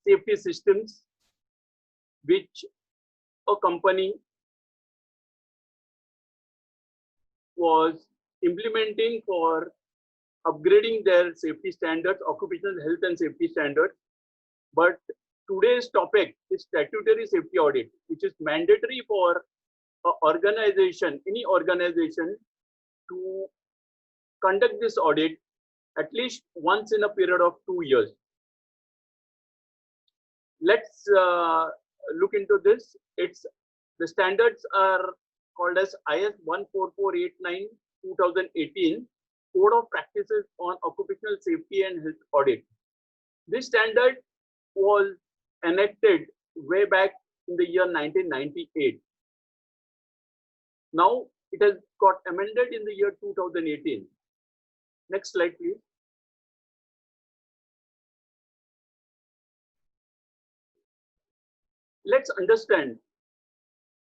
safety systems which a company was implementing for upgrading their safety standards, occupational health and safety standards. But today's topic is statutory safety audit, which is mandatory for an organization, any organization, to conduct this audit at least once in a period of 2 years. Let's look into this. The standards are called as IS 14489/2018 Code of Practices on Occupational Safety and Health Audit. This standard was enacted way back in the year 1998. Now it has got amended in the year 2018. Next slide, please. Let's understand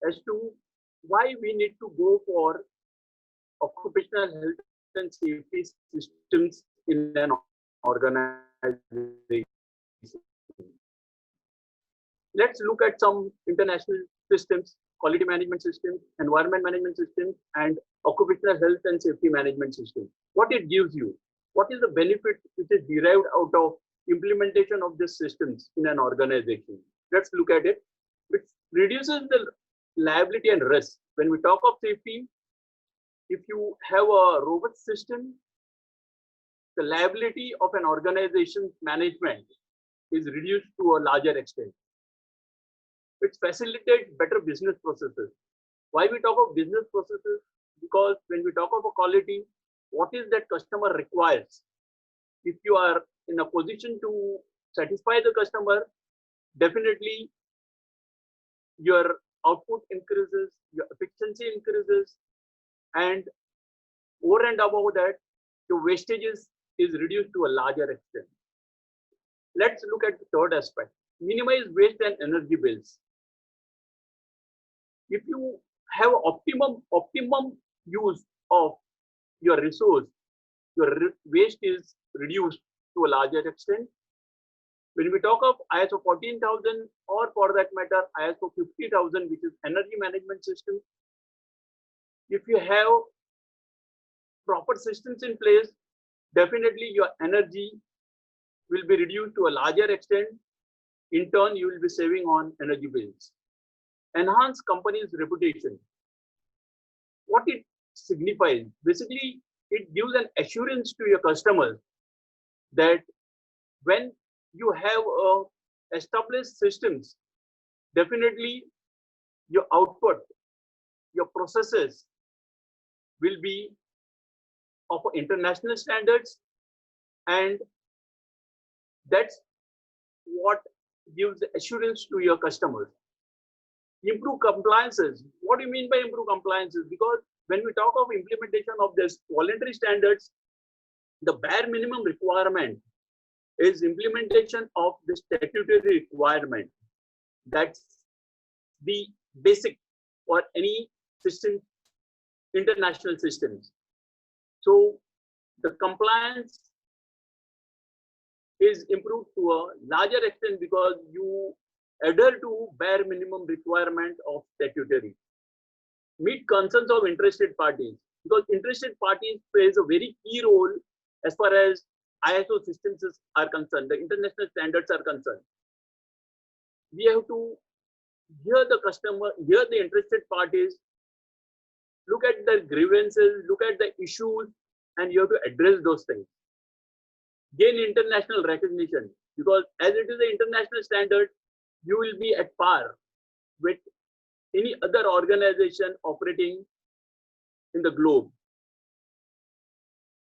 as to why we need to go for occupational health and safety systems in an organization. Let's look at some international systems, quality management systems, environment management systems, and occupational health and safety management system. What it gives you, what is the benefit which is derived out of implementation of these systems in an organization? Let's look at it. It reduces the liability and risk. When we talk of safety, if you have a robust system, the liability of an organization's management is reduced to a larger extent. It facilitates better business processes. Why we talk of business processes? Because when we talk of a quality, what is that customer requires? If you are in a position to satisfy the customer, definitely your output increases, your efficiency increases, and over and above that, your wastages is reduced to a larger extent. Let's look at the third aspect: minimize waste and energy bills. If you have optimum use of your resource, your waste is reduced to a larger extent. When we talk of ISO 14000 or for that matter ISO 50000, which is energy management system, if you have proper systems in place, definitely your energy will be reduced to a larger extent. In turn, you will be saving on energy bills. Enhance company's reputation. What it signifies, basically, it gives an assurance to your customers that when you have established systems, definitely your output, your processes will be of international standards, and that's what gives the assurance to your customers. Improve compliances. What do you mean by improve compliances? Because when we talk of implementation of this voluntary standards, the bare minimum requirement is implementation of the statutory requirement. That's the basic for any system, international systems. So the compliance is improved to a larger extent because you adhere to bare minimum requirement of statutory. Meet concerns of interested parties, because interested parties plays a very key role as far as ISO systems are concerned, the international standards are concerned. We have to hear the customer, hear the interested parties, look at their grievances, look at the issues, and you have to address those things. Gain international recognition, because as it is an international standard, you will be at par with any other organization operating in the globe.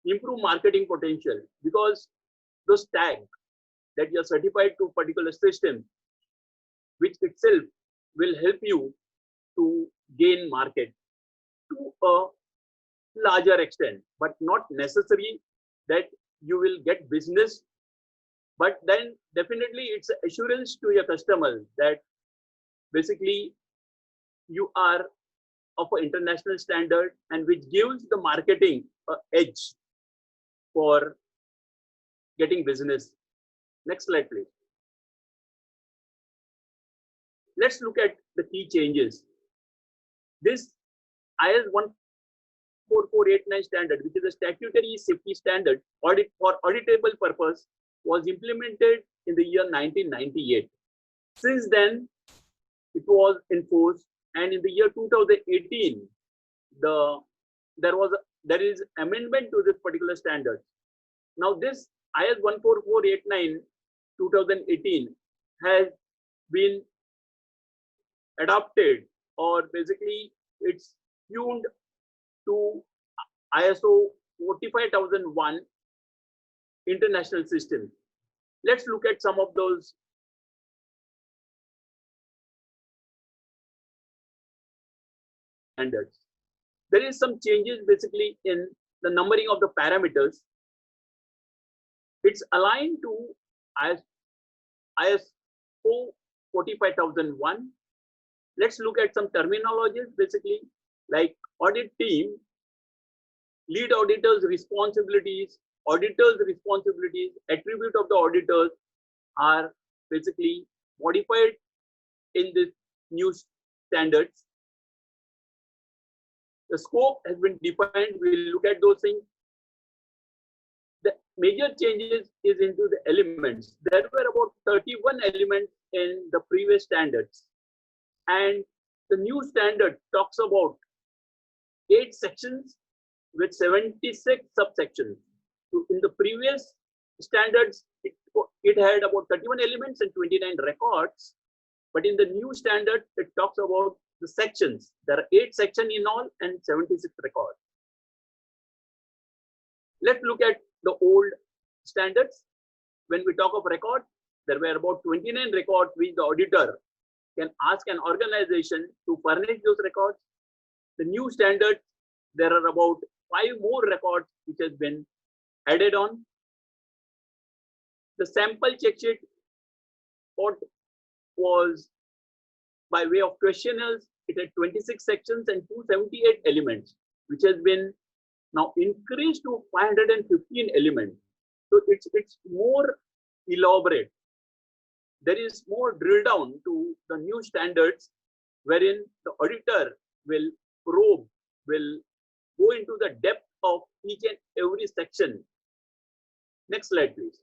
Improve marketing potential, because those tags that you are certified to particular system, which itself will help you to gain market to a larger extent, but not necessary that you will get business. But then definitely it's assurance to your customers that basically you are of an international standard, and which gives the marketing an edge for getting business. Next slide, please. Let's look at the key changes. This IS 14489 standard, which is a statutory safety standard audit for auditable purpose, was implemented in the year 1998. Since then, it was enforced, and in the year 2018, there is amendment to this particular standard. Now, this IS 14489 2018 has been adopted, or basically it's tuned to ISO 45001 international system. Let's look at some of those standards. There is some changes basically in the numbering of the parameters. It's aligned to ISO 45001. Let's look at some terminologies, basically like audit team, lead auditors' responsibilities, auditors' responsibilities, attribute of the auditors are basically modified in this new standards. The scope has been defined. We'll look at those things. The major changes is into the elements. There were about 31 elements in the previous standards, and the new standard talks about 8 sections with 76 subsections. So in the previous standards, it had about 31 elements and 29 records, but in the new standard, it talks about the sections. There are 8 sections in all and 76 records. Let's look at the old standards. When we talk of record, there were about 29 records which the auditor can ask an organization to furnish those records. The new standard, there are about 5 more records which has been added on. The sample check sheet was by way of questionnaires. It had 26 sections and 278 elements, which has been now increased to 515 elements. So it's more elaborate. There is more drill down to the new standards, wherein the auditor will probe, will go into the depth of each and every section. Next slide, please.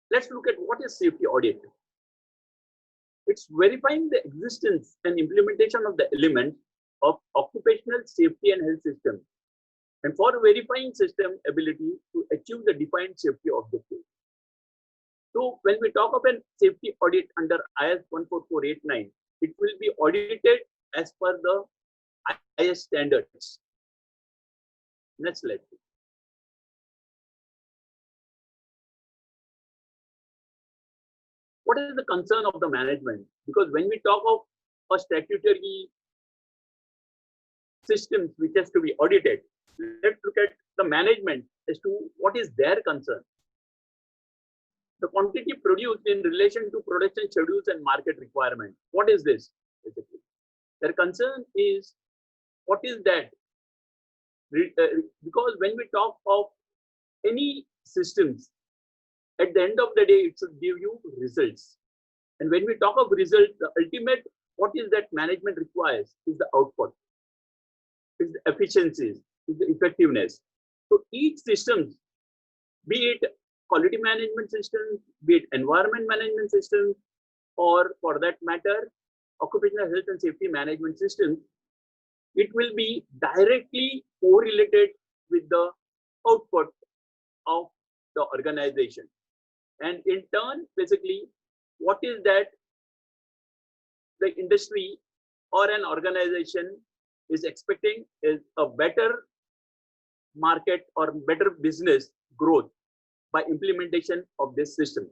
Let's look at what is safety audit. It's verifying the existence and implementation of the elements of occupational safety and health system, and for verifying system ability to achieve the defined safety objectives. So when we talk of a safety audit under IS 14489, it will be audited as per the IS standards. Next slide. What is the concern of the management? Because when we talk of a statutory systems which has to be audited, let's look at the management as to what is their concern. The quantity produced in relation to production schedules and market requirements. What is this? Basically, their concern is what is that? Because when we talk of any systems, at the end of the day, it should give you results. And when we talk of results, the ultimate, what is that management requires is the output, is the efficiencies, is the effectiveness. So each system, be it quality management system, be it environment management system, or for that matter, occupational health and safety management system, it will be directly correlated with the output of the organization. And in turn, basically, what is that the industry or an organization is expecting is a better market or better business growth by implementation of this system.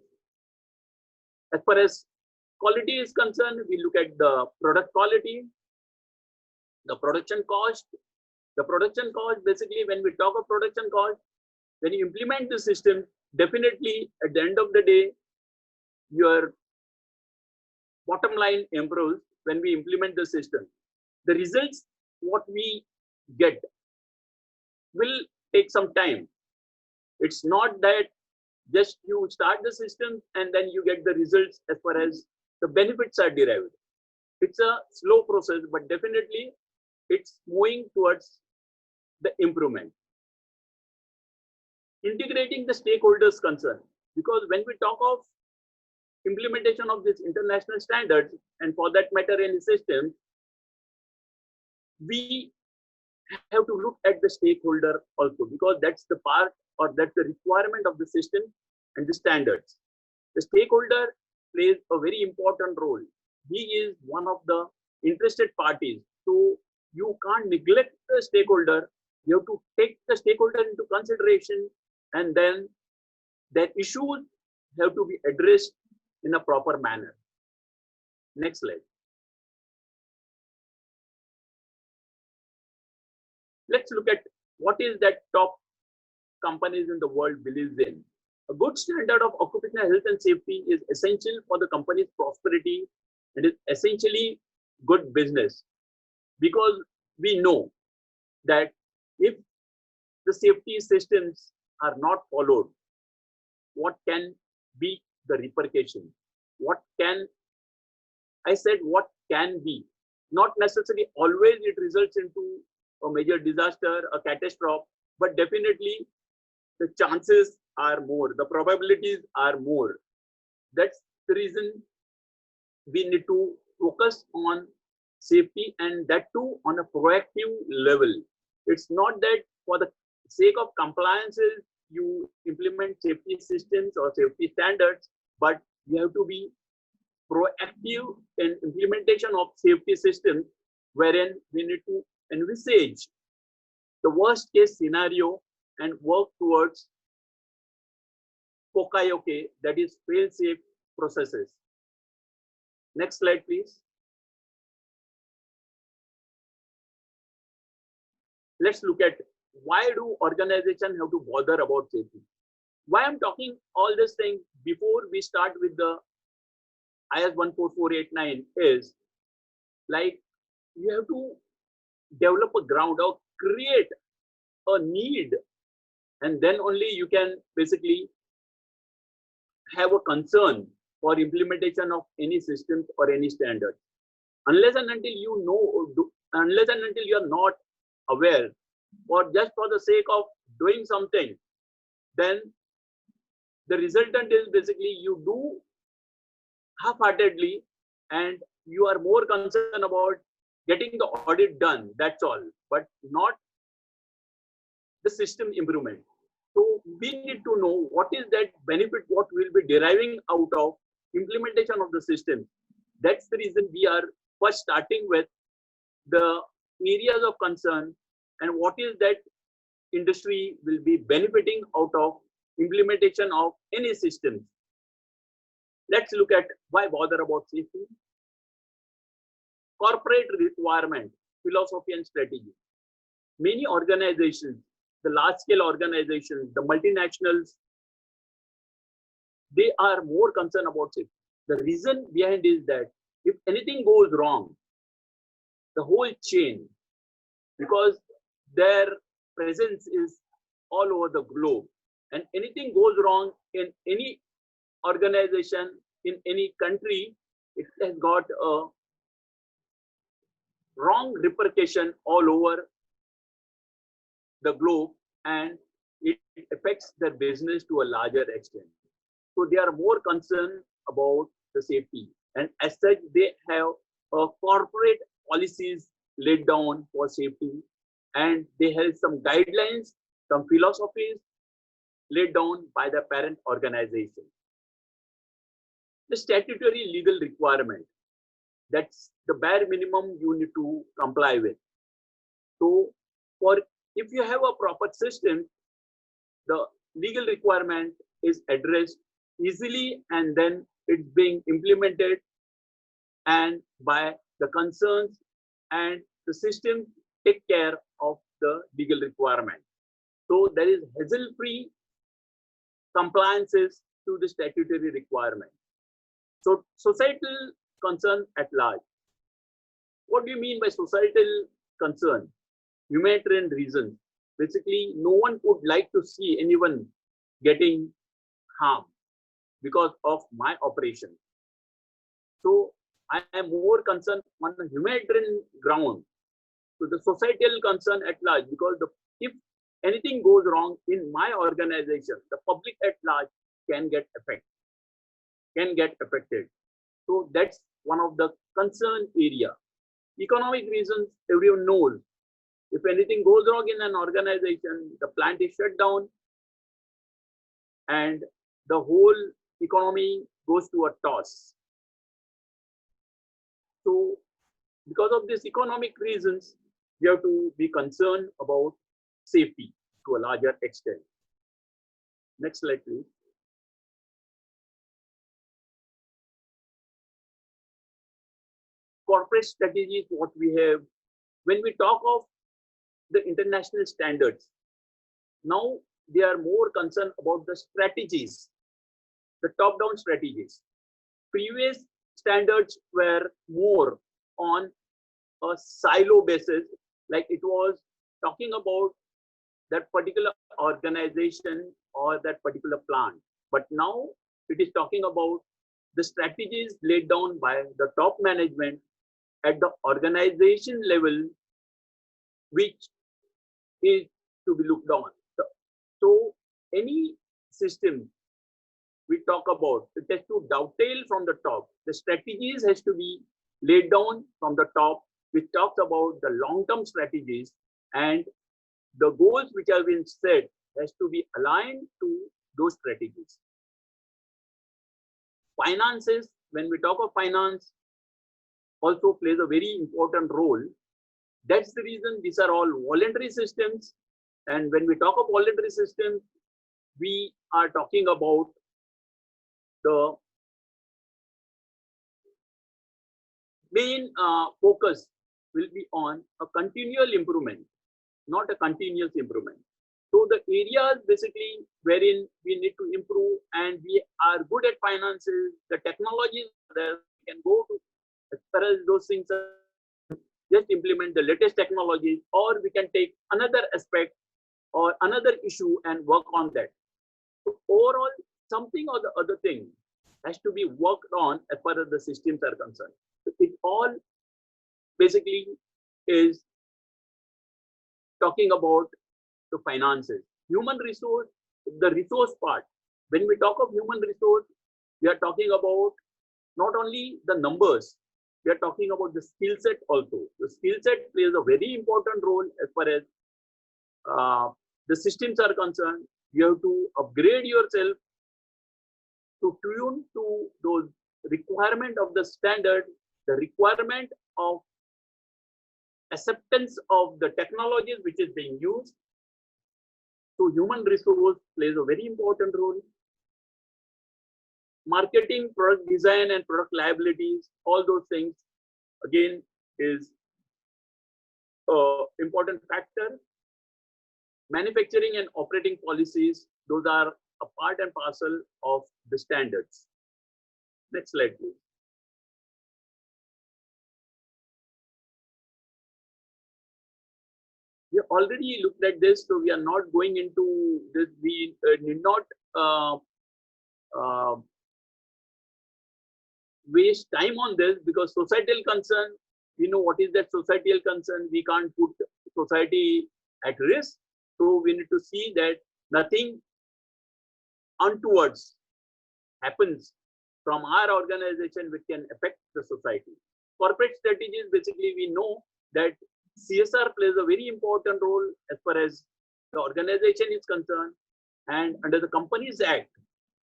As far as quality is concerned, we look at the product quality, the production cost. The production cost, basically, when we talk of production cost, when you implement the system, definitely at the end of the day, your bottom line improves when we implement the system. The results, what we get, will take some time. It's not that just you start the system and then you get the results as far as the benefits are derived. It's a slow process, but definitely it's moving towards the improvement. Integrating the stakeholders' concern, because when we talk of implementation of this international standards, and for that matter any system, we have to look at the stakeholder also, because that's the part or that's the requirement of the system and the standards. The stakeholder plays a very important role. He is one of the interested parties. So you can't neglect the stakeholder. You have to take the stakeholder into consideration, and then their issues have to be addressed in a proper manner. Next slide. Let's look at what is that top companies in the world believes in. A good standard of occupational health and safety is essential for the company's prosperity and is essentially good business, because we know that if the safety systems are not followed, what can be the repercussion? What can be? Not necessarily always it results into a major disaster, a catastrophe, but definitely the chances are more, the probabilities are more. That's the reason we need to focus on safety, and that too on a proactive level. It's not that for the sake of compliances you implement safety systems or safety standards, but you have to be proactive in implementation of safety systems, wherein we need to envisage the worst case scenario and work towards POKAYOKE, that is fail-safe processes. Next slide, please. Let's look at why do organizations have to bother about safety? Why I'm talking all these things before we start with the IS 14489 is like you have to develop a ground or create a need, and then only you can basically have a concern for implementation of any systems or any standards. Unless and until you know, unless and until you are not aware, or just for the sake of doing something, then the resultant is basically you do half-heartedly and you are more concerned about getting the audit done, that's all, but not the system improvement. So we need to know what is that benefit, what will be deriving out of implementation of the system. That's the reason we are first starting with the areas of concern and what is that industry will be benefiting out of implementation of any system. Let's look at why bother about safety. Corporate requirement, philosophy and strategy. Many organizations, the large scale organizations, the multinationals, they are more concerned about safety. The reason behind is that if anything goes wrong, the whole chain, because their presence is all over the globe, and anything goes wrong in any organization, in any country, it has got a wrong repercussion all over the globe, and it affects their business to a larger extent. So they are more concerned about the safety, and as such they have corporate policies laid down for safety, and they have some guidelines, some philosophies laid down by the parent organization. The statutory legal requirement, that's the bare minimum you need to comply with. So if you have a proper system, the legal requirement is addressed easily, and then it's being implemented and by the concerns, and the system take care of the legal requirement. So there is hassle-free compliances to the statutory requirement. So societal concern at large. What do you mean by societal concern? Humanitarian reasons. Basically, no one would like to see anyone getting harm because of my operation. So I am more concerned on the humanitarian ground, to the societal concern at large, because if anything goes wrong in my organization, the public at large can get affected. So that's one of the concern area. Economic reasons, everyone knows. If anything goes wrong in an organization, the plant is shut down and the whole economy goes to a toss. So because of these economic reasons, we have to be concerned about safety to a larger extent. Next slide, please. Corporate strategies, what we have. When we talk of the international standards, now they are more concerned about the strategies, the top-down strategies. Previous standards were more on a silo basis, like it was talking about that particular organization or that particular plant. But now it is talking about the strategies laid down by the top management at the organization level, which is to be looked on. So any system we talk about, it has to dovetail from the top. The strategies has to be laid down from the top, which talks about the long-term strategies, and the goals which have been set has to be aligned to those strategies. Finances, when we talk of finance, also plays a very important role. That's the reason these are all voluntary systems. And when we talk of voluntary systems, we are talking about the main focus will be on a continual improvement, not a continuous improvement. So the areas basically wherein we need to improve, and we are good at finances, the technologies there, we can go to as far as those things are, just implement the latest technologies, or we can take another aspect or another issue and work on that. So overall, something or the other thing has to be worked on as far as the systems are concerned. So it all basically is talking about the finances. Human resource, the resource part. When we talk of human resource, we are talking about not only the numbers, we are talking about the skill set also. The skill set plays a very important role as far as the systems are concerned. You have to upgrade yourself to tune to those requirement of the standard, the requirement of acceptance of the technologies which is being used. So human resource plays a very important role. Marketing, product design, and product liabilities, all those things again is an important factor. Manufacturing and operating policies, those are a part and parcel of the standards. Next slide, please. We already looked at this, so we are not going into this. We need not waste time on this, because societal concern, we know what is that societal concern. We can't put society at risk. So we need to see that nothing untowards happens from our organization which can affect the society. Corporate strategies, basically we know that CSR plays a very important role as far as the organization is concerned, and under the Companies Act,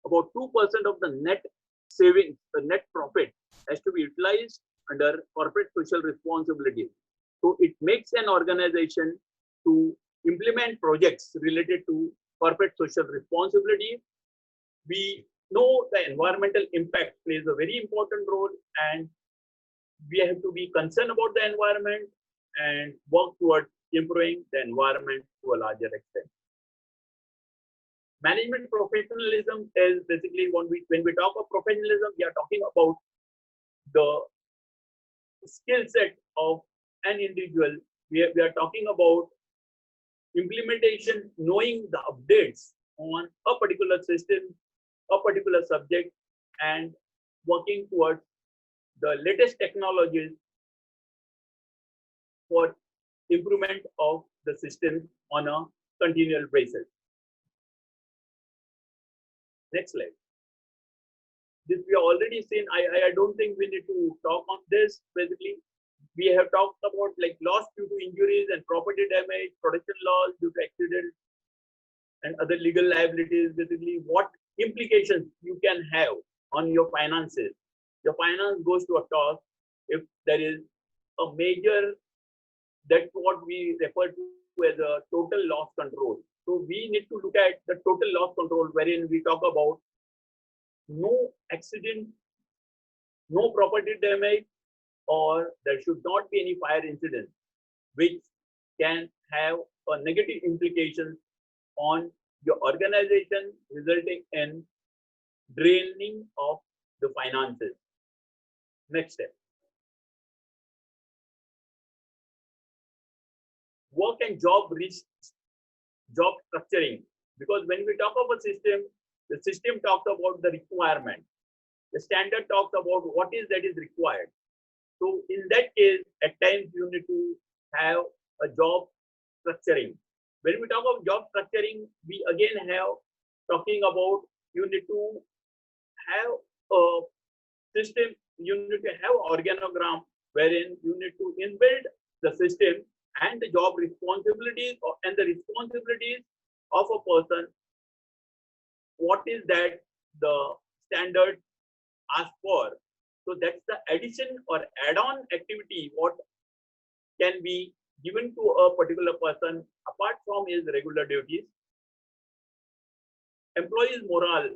about 2% of the net savings, the net profit, has to be utilized under corporate social responsibility. So it makes an organization to implement projects related to corporate social responsibility. We know the environmental impact plays a very important role, and we have to be concerned about the environment and work towards improving the environment to a larger extent. Management professionalism is basically when we talk of professionalism, we are talking about the skill set of an individual. We are talking about implementation, knowing the updates on a particular system, a particular subject and working towards the latest technologies for improvement of the system on a continual basis. Next slide. This we have already seen. I don't think we need to talk on this. Basically, we have talked about like loss due to injuries and property damage, production loss due to accident, and other legal liabilities. Basically, what implications you can have on your finances. Your finance goes to a toss if there is a major. That's what we refer to as a total loss control. So we need to look at the total loss control, wherein we talk about no accident, no property damage, or there should not be any fire incident, which can have a negative implication on your organization, resulting in draining of the finances. Next step. Work and job risks, job structuring. Because when we talk about system, the system talks about the requirement. The standard talks about what is that is required. So in that case, at times you need to have a job structuring. When we talk of job structuring, we again have talking about you need to have a system, you need to have organogram wherein you need to inbuild the system and the job responsibilities and the responsibilities of a person. What is that the standard ask for? So that's the addition or add-on activity what can be given to a particular person apart from his regular duties. Employees morale.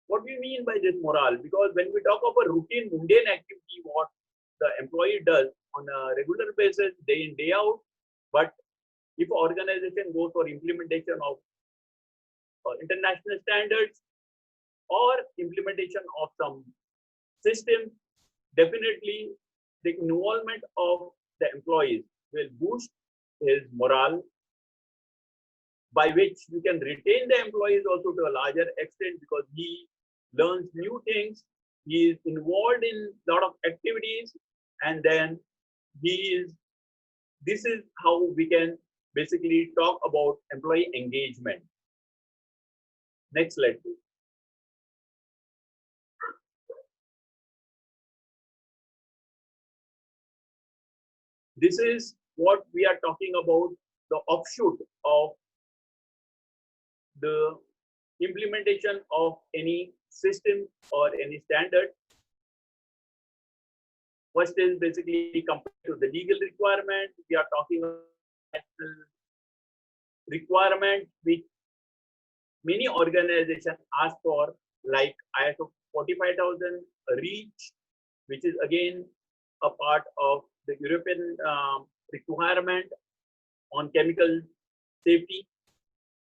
What do we mean by this morale? Because when we talk about routine mundane activity, what the employee does on a regular basis, day in, day out, but if organization goes for implementation of international standards or implementation of some system, definitely the involvement of the employees will boost his morale, by which you can retain the employees also to a larger extent because he learns new things, he is involved in a lot of activities, and then this is how we can basically talk about employee engagement. Next slide, please. This is what we are talking about, the offshoot of the implementation of any system or any standard. First is basically compared to the legal requirement. We are talking about national requirement which many organizations ask for, like ISO 45000 REACH, which is again a part of the European requirement on chemical safety.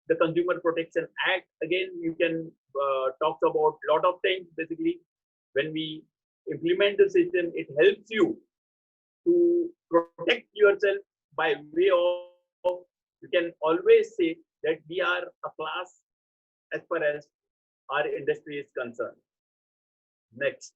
The Consumer Protection Act, again, you can talk about a lot of things. Basically, when we implement the system, it helps you to protect yourself by way of, you can always say that we are a class as far as our industry is concerned. Next.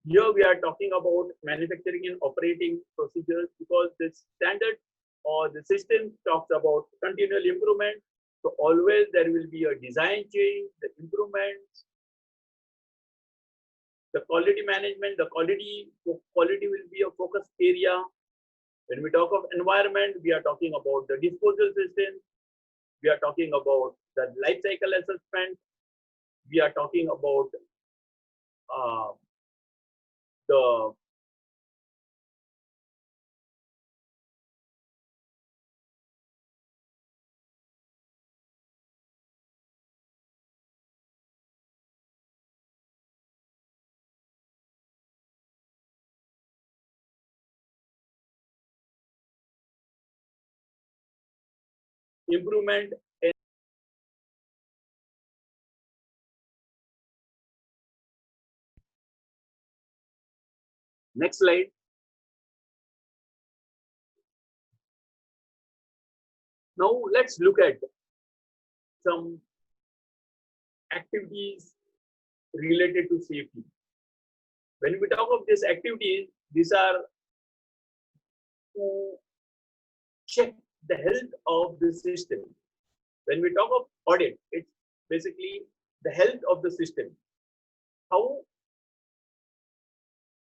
Here we are talking about manufacturing and operating procedures because this standard or the system talks about continual improvement. So always there will be a design change, the improvements, the quality management, the quality will be a focus area. When we talk of environment, we are talking about the disposal system. We are talking about the life cycle assessment. We are talking about the improvement in next slide. Now let's look at some activities related to safety. When we talk of these activities, these are to check the health of the system. When we talk of audit, it's basically the health of the system. How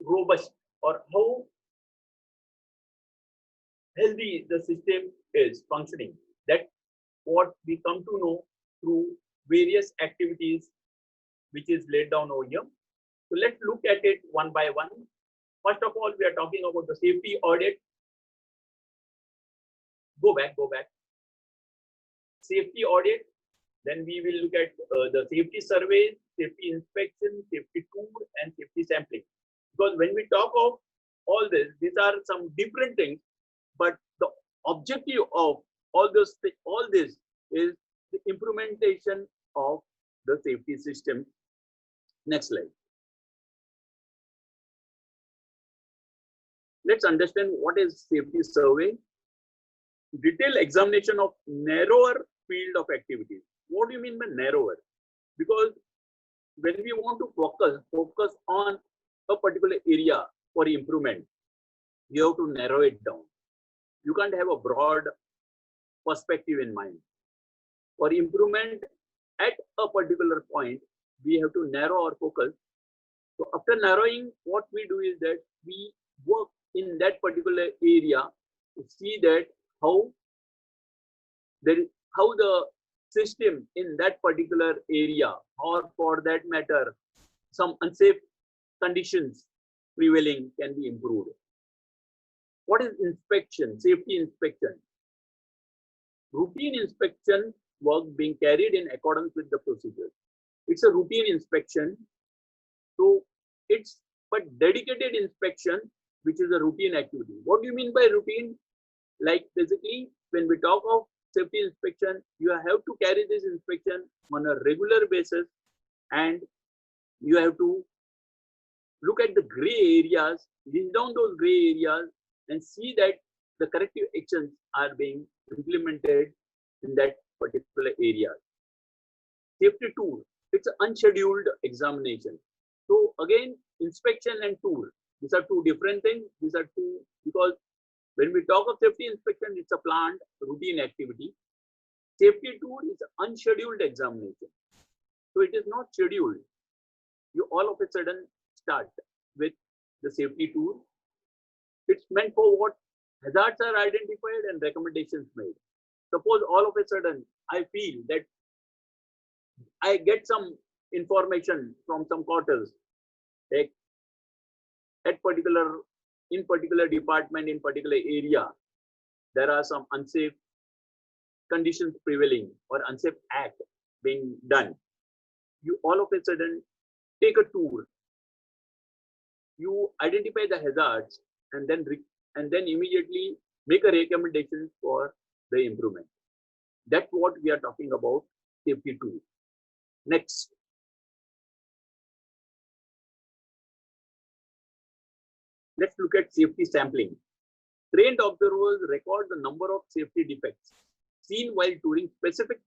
robust or how healthy the system is functioning. That's what we come to know through various activities which is laid down over here. So let's look at it one by one. First of all, we are talking about the safety audit. Go back. Safety audit. Then we will look at the safety survey, safety inspection, safety tour, and safety sampling. Because when we talk of all this, these are some different things, but the objective of all this is the implementation of the safety system. Next slide. Let's understand what is safety survey. Detailed examination of narrower field of activities. What do you mean by narrower? Because when we want to focus on a particular area for improvement, you have to narrow it down. You can't have a broad perspective in mind. For improvement at a particular point, we have to narrow our focus. So after narrowing, what we do is that we work in that particular area to see that how the system in that particular area, or for that matter, some unsafe conditions prevailing, can be improved. What is inspection? Safety inspection. Routine inspection work being carried in accordance with the procedures. It's a routine inspection. So it's but dedicated inspection, which is a routine activity. What do you mean by routine? Like basically, when we talk of safety inspection, you have to carry this inspection on a regular basis, and you have to look at the gray areas, list down those gray areas, and see that the corrective actions are being implemented in that particular area. Safety tour, it's an unscheduled examination. So again, inspection and tour, these are two different things. These are two, because when we talk of safety inspection, it's a planned routine activity. Safety tour is an unscheduled examination. So it is not scheduled. You all of a sudden start with the safety tour. It's meant for what? Hazards are identified and recommendations made. Suppose all of a sudden I feel that I get some information from some quarters, like in particular department, in particular area, there are some unsafe conditions prevailing or unsafe act being done. You all of a sudden take a tour. You identify the hazards and then immediately make a recommendation for the improvement. That's what we are talking about safety tool. Next. Let's look at safety sampling. Trained observers record the number of safety defects seen while touring specific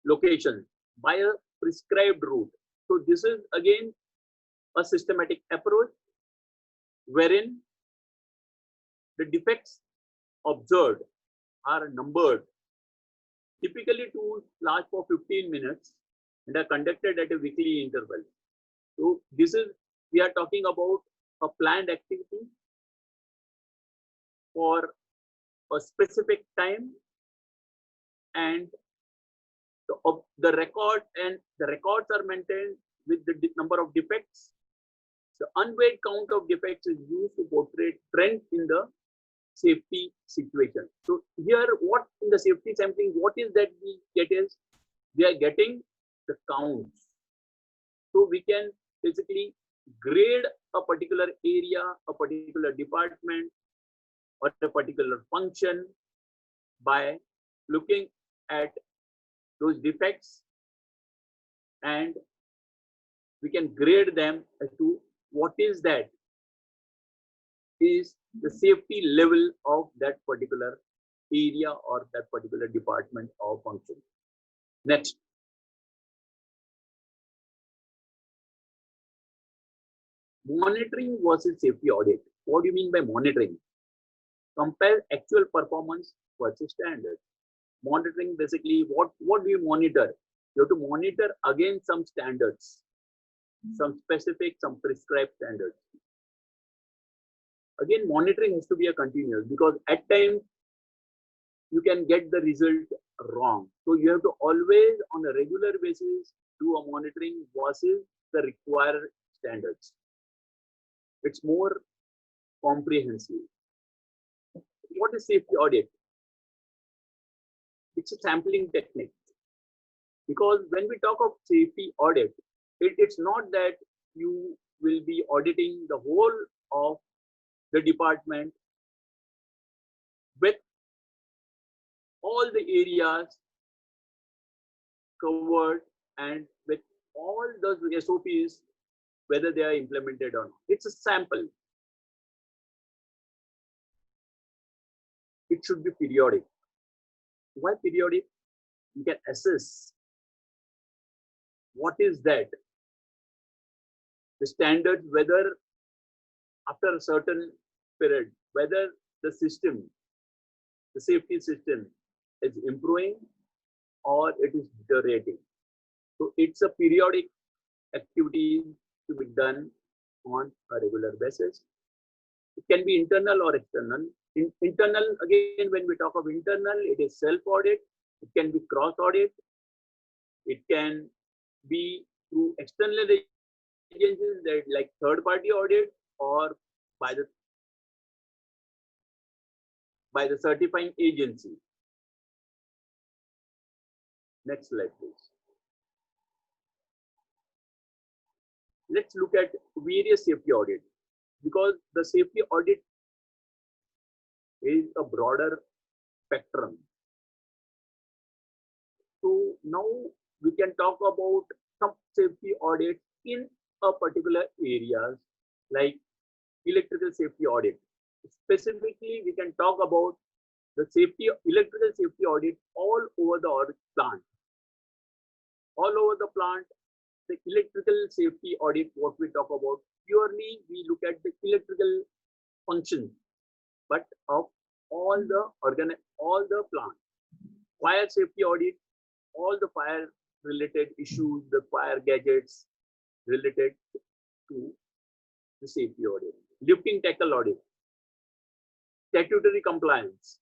locations by a prescribed route. So this is again a systematic approach wherein the defects observed are numbered. Typically, tours last for 15 minutes and are conducted at a weekly interval. So this is, we are talking about a planned activity for a specific time, and the records are maintained with the number of defects. The unweighed count of defects is used to portray trend in the safety situation. So here, what in the safety sampling, what is that we get is, we are getting the counts. So we can basically grade a particular area, a particular department, or a particular function by looking at those defects, and we can grade them as to what is that is the safety level of that particular area or that particular department or function. Next. Monitoring versus safety audit. What do you mean by monitoring? Compare actual performance versus standards. Monitoring, basically, what do you monitor? You have to monitor against some standards, some specific, some prescribed standards. Again, monitoring has to be a continuous, because at times you can get the result wrong. So you have to always on a regular basis do a monitoring versus the required standards. It's more comprehensive. What is safety audit? It's a sampling technique. Because when we talk of safety audit, it's not that you will be auditing the whole of the department with all the areas covered and with all those SOPs, whether they are implemented or not. It's a sample. It should be periodic. Why periodic? You can assess what is that, the standards, whether after a certain period, whether the system, the safety system is improving or it is deteriorating. So it's a periodic activity to be done on a regular basis. It can be internal or external. Internal, again, when we talk of internal, it is self-audit. It can be cross-audit. It can be through external agencies that like third-party audit or by the certifying agency. Next slide, please. Let's look at various safety audits, because the safety audit is a broader spectrum. So now we can talk about some safety audits in a particular areas like electrical safety audit. Specifically, we can talk about the electrical safety audit all over the audit plant. All over the plant, the electrical safety audit, what we talk about, purely we look at the electrical function, but of all the plant. Fire safety audit, all the fire related issues, the fire gadgets related to the safety audit. Lifting tackle audit, statutory compliance,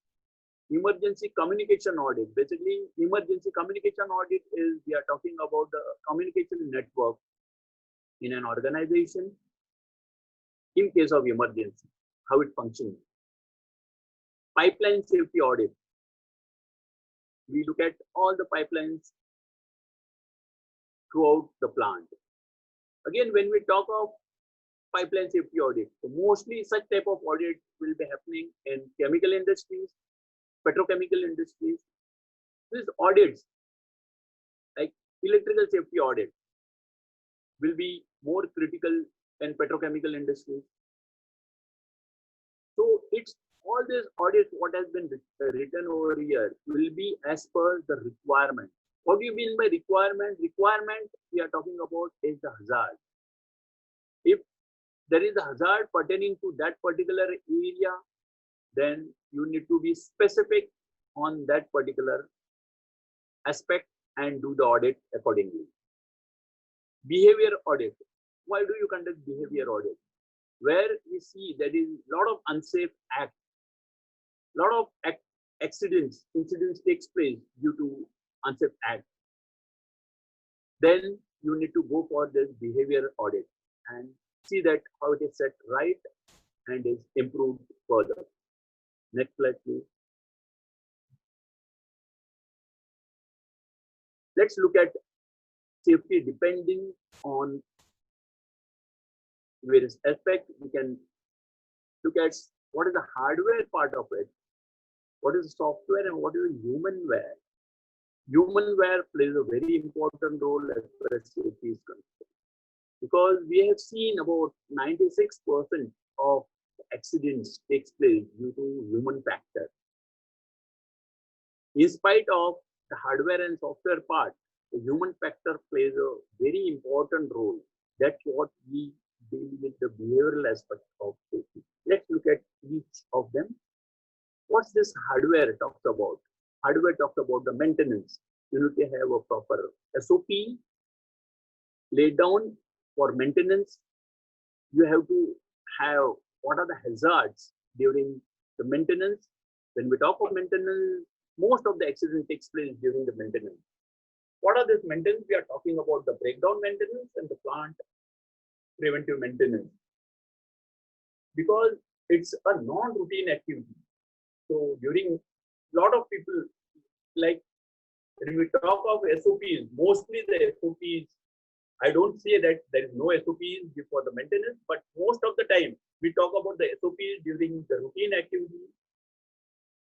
emergency communication audit. Basically, emergency communication audit is we are talking about the communication network in an organization in case of emergency, how it functions. Pipeline safety audit. We look at all the pipelines throughout the plant. Again, when we talk of pipeline safety audit, so mostly such type of audit will be happening in chemical industries, petrochemical industries. These audits, like electrical safety audit, will be more critical in petrochemical industries. So it's all these audits, what has been written over here, will be as per the requirement. What do you mean by requirement? Requirement we are talking about is the hazard. If there is a hazard pertaining to that particular area, then you need to be specific on that particular aspect and do the audit accordingly. Behavior audit. Why do you conduct behavior audit? Where we see there is a lot of unsafe acts, a lot of incidents takes place due to unsafe acts. Then you need to go for this behavior audit and see that how it is set right and is improved further. Next slide, please. Let's look at safety depending on various aspects. We can look at what is the hardware part of it, what is the software, and what is the humanware. Humanware plays a very important role as far as safety is concerned, because we have seen about 96% of accidents takes place due to human factor. In spite of the hardware and software part, the human factor plays a very important role. That's what we deal with the behavioral aspect of safety. Let's look at each of them. What's this hardware talks about? Hardware talks about the maintenance. You need to have a proper SOP laid down for maintenance. You have to have what are the hazards during the maintenance. When we talk of maintenance, most of the accident takes place during the maintenance. What are this maintenance? We are talking about the breakdown maintenance and the plant preventive maintenance, because it's a non-routine activity. So during a lot of people, like when we talk of SOPs, mostly the SOPs, I don't say that there is no SOPs before the maintenance, but most of the time we talk about the SOPs during the routine activity.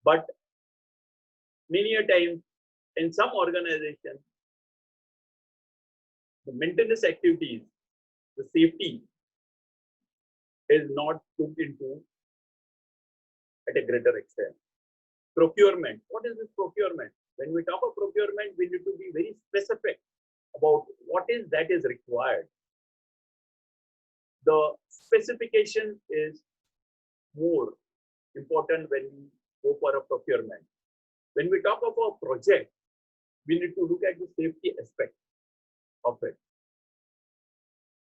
But many a time in some organizations, the maintenance activities, the safety is not looked into at a greater extent. Procurement. What is this procurement? When we talk of procurement, we need to be very specific about what is that is required. The specification is more important when we go for a procurement. When we talk of a project, we need to look at the safety aspect of it.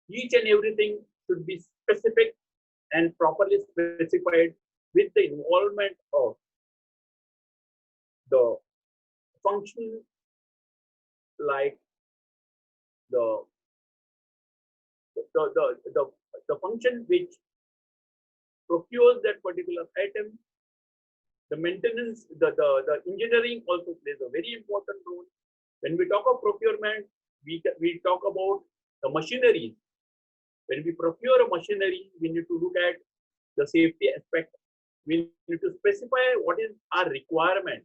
Each and everything should be specific and properly specified with the involvement of the function, like the function which procures that particular item. The maintenance, the engineering also plays a very important role. When we talk of procurement, we talk about the machinery. When we procure a machinery, we need to look at the safety aspect. We need to specify what is our requirement.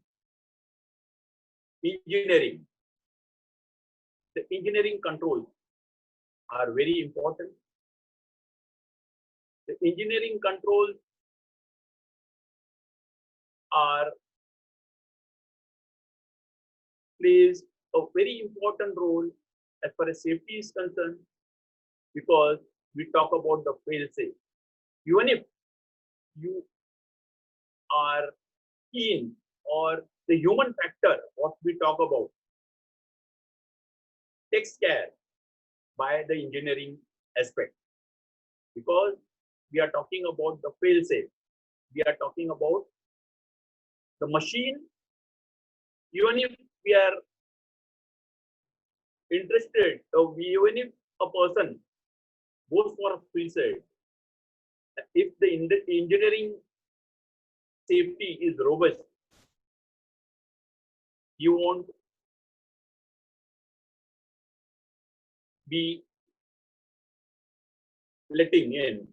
Engineering. The engineering controls are very important. The engineering controls plays a very important role as far as safety is concerned, because we talk about the fail-safe. Even if you are keen, or the human factor, what we talk about, takes care by the engineering aspect, because we are talking about the fail-safe. We are talking about the machine. Even if we are interested, even if a person goes for a suicide, if the engineering safety is robust, you won't be letting in.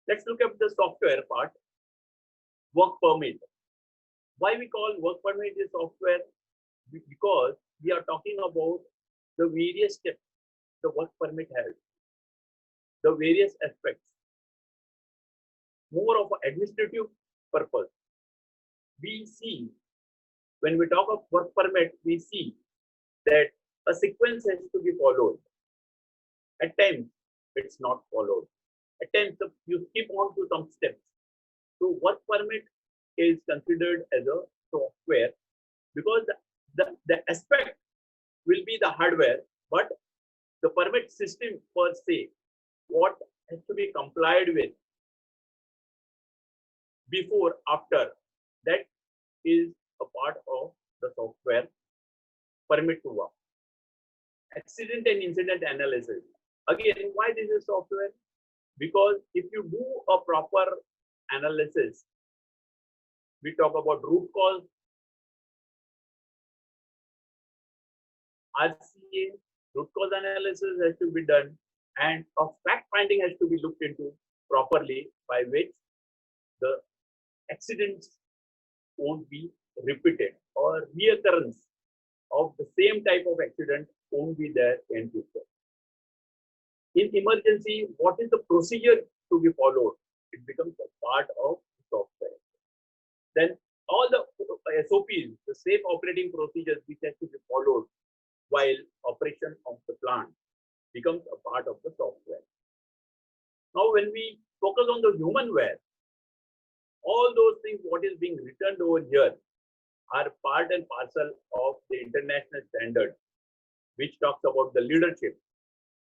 Let's look at the software part. Work permit. Why we call work permit is software? Because we are talking about the various steps the work permit has, the various aspects, more of an administrative purpose. We see, when we talk of work permit, we see that a sequence has to be followed. At times, it's not followed. At times, you skip on to some steps. So work permit is considered as a software, because the aspect will be the hardware, but the permit system per se, what has to be complied with before, after, that is a part of the software permit to work. Accident and incident analysis. Again, why this is software? Because if you do a proper analysis, we talk about root cause, RCA, root cause analysis has to be done, and a fact finding has to be looked into properly, by which the accidents won't be repeated, or reoccurrence of the same type of accident won't be there in future. In emergency, what is the procedure to be followed? It becomes a part of software. Then all the SOPs, the safe operating procedures which has to be followed while operation of the plant becomes a part of the software. Now, when we focus on the humanware, all those things what is being written over here are part and parcel of the international standard, which talks about the leadership.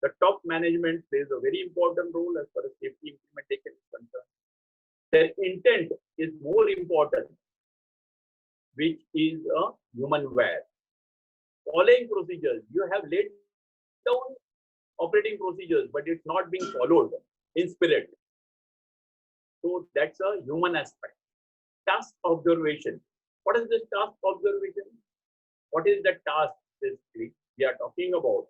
The top management plays a very important role as far as safety implementation is concerned. Their intent is more important, which is a humanware. Following procedures, you have laid down operating procedures, but it's not being followed in spirit. So that's a human aspect. Task observation. What is this task observation? What is the task basically we are talking about?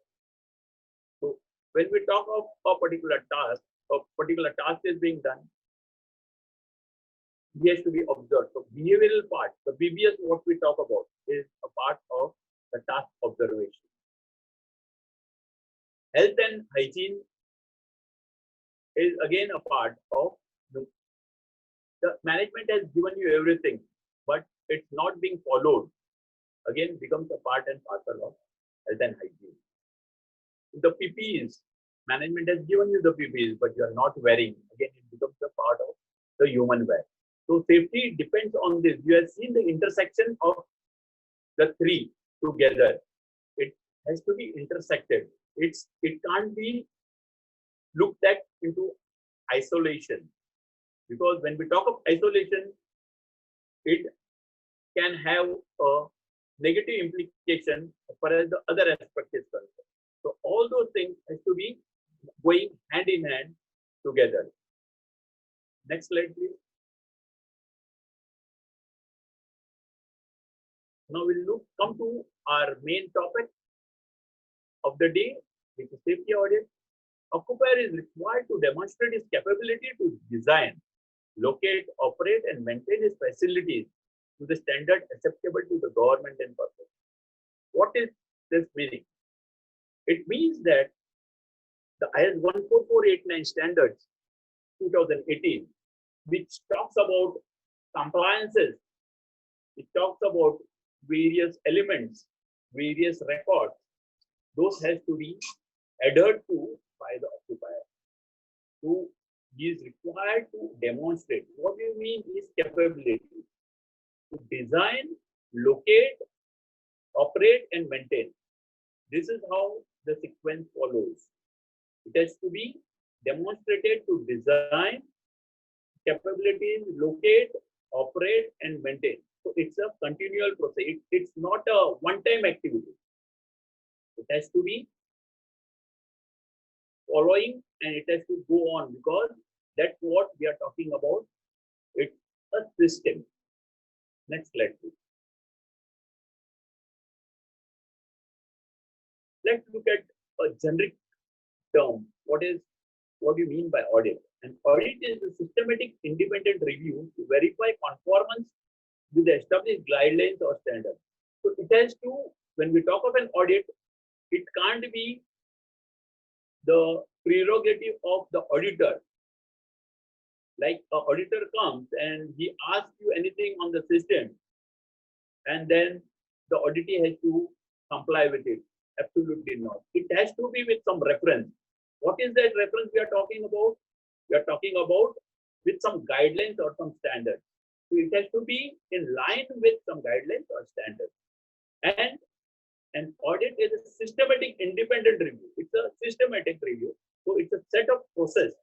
So when we talk of a particular task is being done, he has to be observed. So behavioral part, the BBS what we talk about is a part of the task observation. Health and hygiene is again a part of the management has given you everything, but it's not being followed. Again, becomes a part and parcel of health and hygiene. The PPEs, management has given you the PPEs, but you are not wearing. Again, it becomes a part of the humanware. So safety depends on this. You have seen the intersection of the three together. It has to be intersected. It can't be looked at into isolation, because when we talk of isolation, it can have a negative implication as far as the other aspect is concerned. So all those things has to be going hand in hand together. Next slide, please. Now we'll come to our main topic of the day, which is safety audit. Occupier is required to demonstrate his capability to design, locate, operate, and maintain his facilities to the standard acceptable to the government and public. What is this meaning? It means that the IS 14489 standards 2018, which talks about compliances, it talks about various elements, various records, those has to be adhered to by the occupier. So he is required to demonstrate. What do you mean his capability? To design, locate, operate, and maintain. This is how the sequence follows. It has to be demonstrated to design, capabilities, locate, operate, and maintain. So it's a continual process. It's not a one-time activity. It has to be following and it has to go on, because that's what we are talking about. It's a system. Next slide, please. Let's look at a generic term. What do you mean by audit? An audit is a systematic independent review to verify conformance with the established guidelines or standards. So it has to, when we talk of an audit, it can't be the prerogative of the auditor. Like an auditor comes and he asks you anything on the system, and then the auditee has to comply with it. Absolutely not. It has to be with some reference. What is that reference we are talking about? We are talking about with some guidelines or some standards. So it has to be in line with some guidelines or standards. And an audit is a systematic independent review. It's a systematic review. So it's a set of process,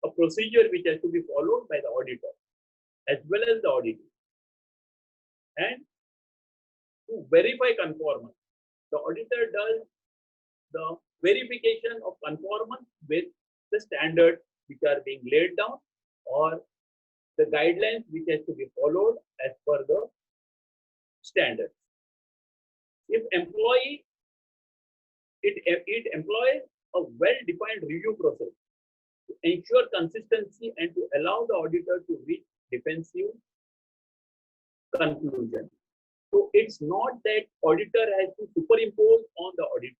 a procedure which has to be followed by the auditor as well as the auditee. And to verify conformance, the auditor does the verification of conformance with the standards which are being laid down or the guidelines which has to be followed as per the standards. If employee, it employs a well-defined review process to ensure consistency and to allow the auditor to reach defensive conclusion. So it's not that auditor has to superimpose on the audit.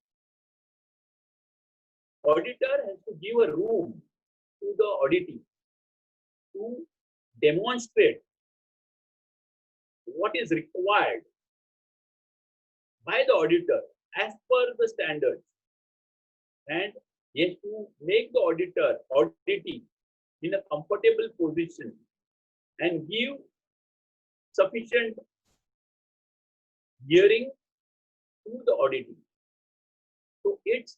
Auditor has to give a room to the auditee to demonstrate what is required by the auditor as per the standards, and he has to make the auditor auditing in a comfortable position and give sufficient hearing to the auditing. So it's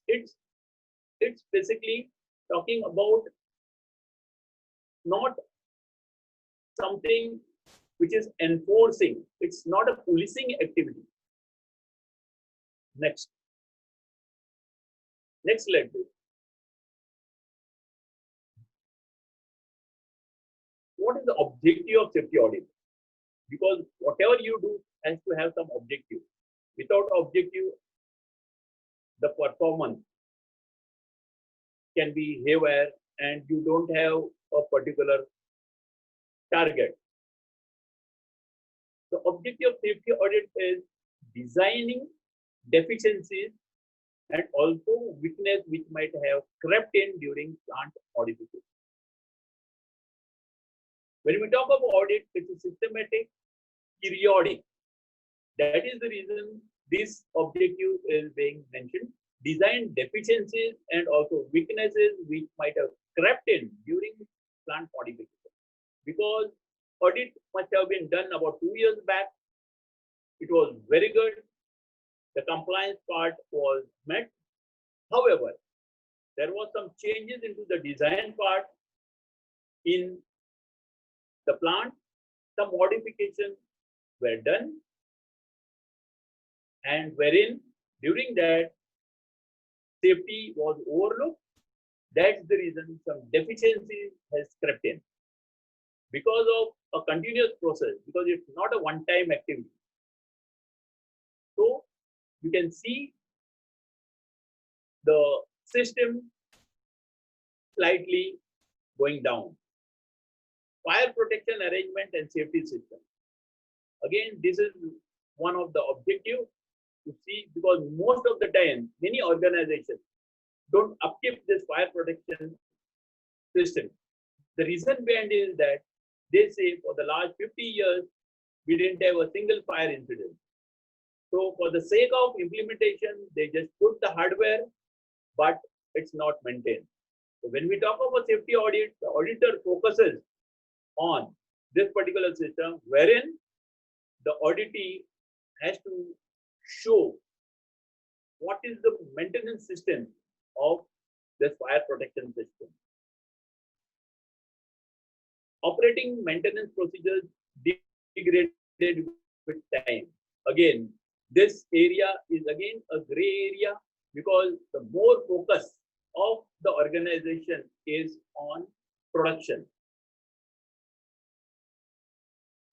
basically talking about not something which is enforcing. It's not a policing activity. Next slide, please. What is the objective of safety audit? Because whatever you do has to have some objective. Without objective, the performance can be haywire and you don't have a particular target. The objective of safety audit is designing deficiencies and also weakness which might have crept in during plant modification. When we talk about audit, it's a systematic, periodic. That is the reason this objective is being mentioned. Design deficiencies and also weaknesses which might have crept in during plant modification. Because audit must have been done about 2 years back. It was very good. The compliance part was met. However, there was some changes into the design part in the plant. Some modifications were done, and wherein during that safety was overlooked. That's the reason some deficiencies has crept in because of a continuous process, because it's not a one-time activity. So you can see the system slightly going down. Fire protection arrangement and safety system. Again, this is one of the objectives to see, because most of the time, many organizations don't upkeep this fire protection system. The reason behind is that they say for the last 50 years, we didn't have a single fire incident. So for the sake of implementation, they just put the hardware, but it's not maintained. So when we talk about safety audit, the auditor focuses on this particular system, wherein the auditee has to show what is the maintenance system of this fire protection system. Operating maintenance procedures degraded with time. Again, this area is again a gray area because the more focus of the organization is on production.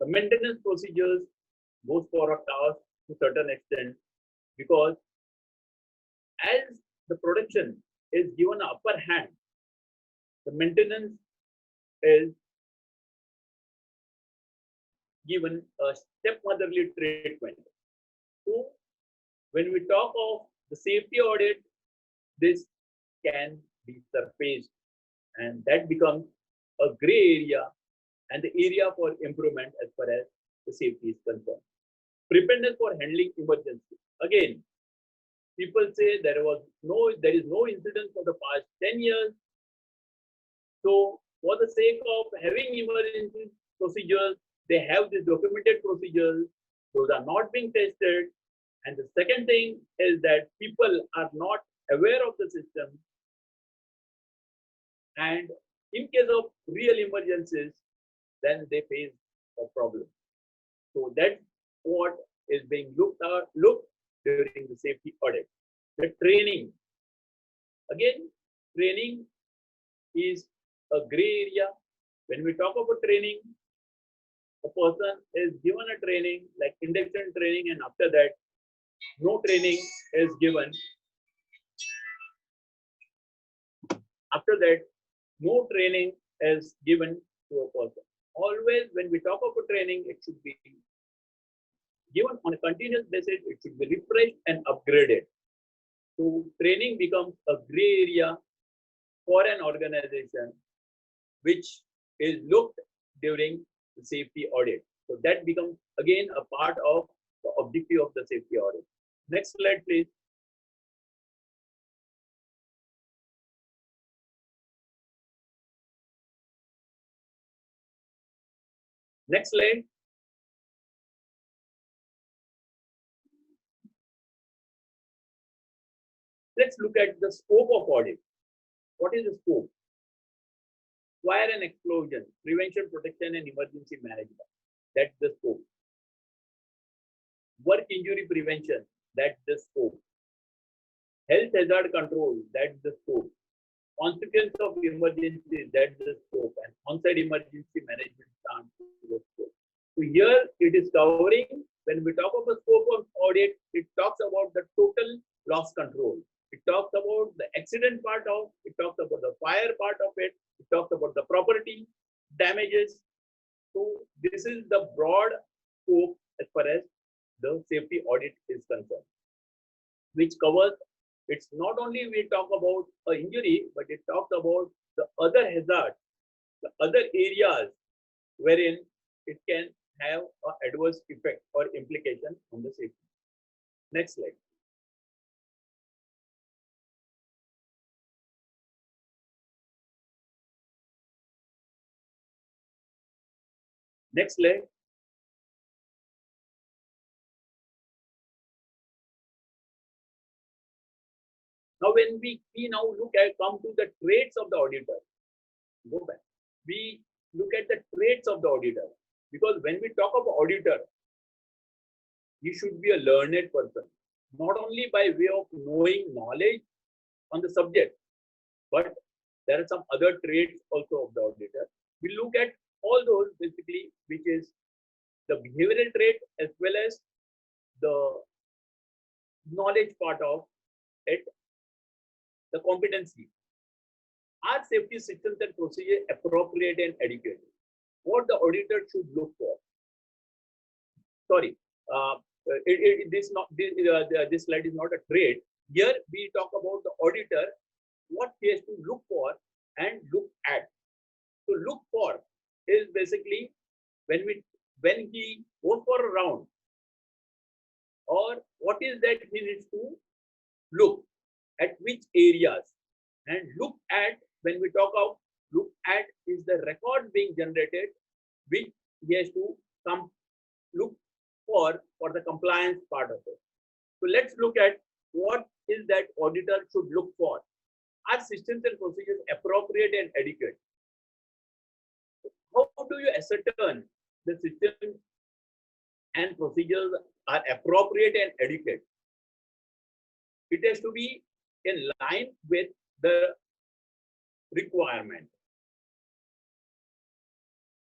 The maintenance procedures goes for a task to a certain extent, because as the production is given an upper hand, the maintenance is given a stepmotherly treatment. So when we talk of the safety audit, this can be surfaced, and that becomes a gray area and the area for improvement as far as the safety is concerned. Preparedness for handling emergency. Again, people say there is no incident for the past 10 years. So for the sake of having emergency procedures, they have these documented procedures. Those are not being tested. And the second thing is that people are not aware of the system. And in case of real emergencies, then they face a problem. So that's what is being looked during the safety audit. The training. Again, training is a gray area. When we talk about training, a person is given a training like induction training, and after that, no training is given. After that, no training is given to a person. Always, when we talk about training, it should be given on a continuous basis. It should be refreshed and upgraded. So training becomes a gray area for an organization which is looked during the safety audit. So So that becomes again a part of the objective of the safety audit. Next slide, please. Next slide. Let's look at the scope of audit. What is the scope? Fire and explosion, prevention, protection, and emergency management. That's the scope. Work injury prevention, that's the scope. Health hazard control, that's the scope. Consequence of emergency, that's the scope. And on-site emergency management plan, the scope. So here it is covering, when we talk about the scope of audit, it talks about the total loss control. It talks about the accident part of, it talks about the fire part of it, it talks about the property damages. So this is the broad scope as far as the safety audit is concerned, which covers, it's not only we talk about an injury, but it talks about the other hazards, the other areas wherein it can have an adverse effect or implication on the safety. Next slide. Next slide. Now, when we now look at, come to the traits of the auditor, go back. We look at the traits of the auditor, because when we talk about auditor, he should be a learned person, not only by way of knowing knowledge on the subject, but there are some other traits also of the auditor. We look at all those basically, which is the behavioral trait as well as the knowledge part of it, the competency. Are safety systems and procedures appropriate and adequate? What the auditor should look for? Sorry, this slide is not a trait. Here we talk about the auditor, what he has to look for and look at. So look for is basically when he goes for a round, or what is that he needs to look at, which areas, and look at, when we talk of look at, is the record being generated which he has to come look for the compliance part of it. So let's look at what is that auditor should look for. Are systems and procedures appropriate and adequate? How do you ascertain the systems and procedures are appropriate and adequate? It has to be in line with the requirement.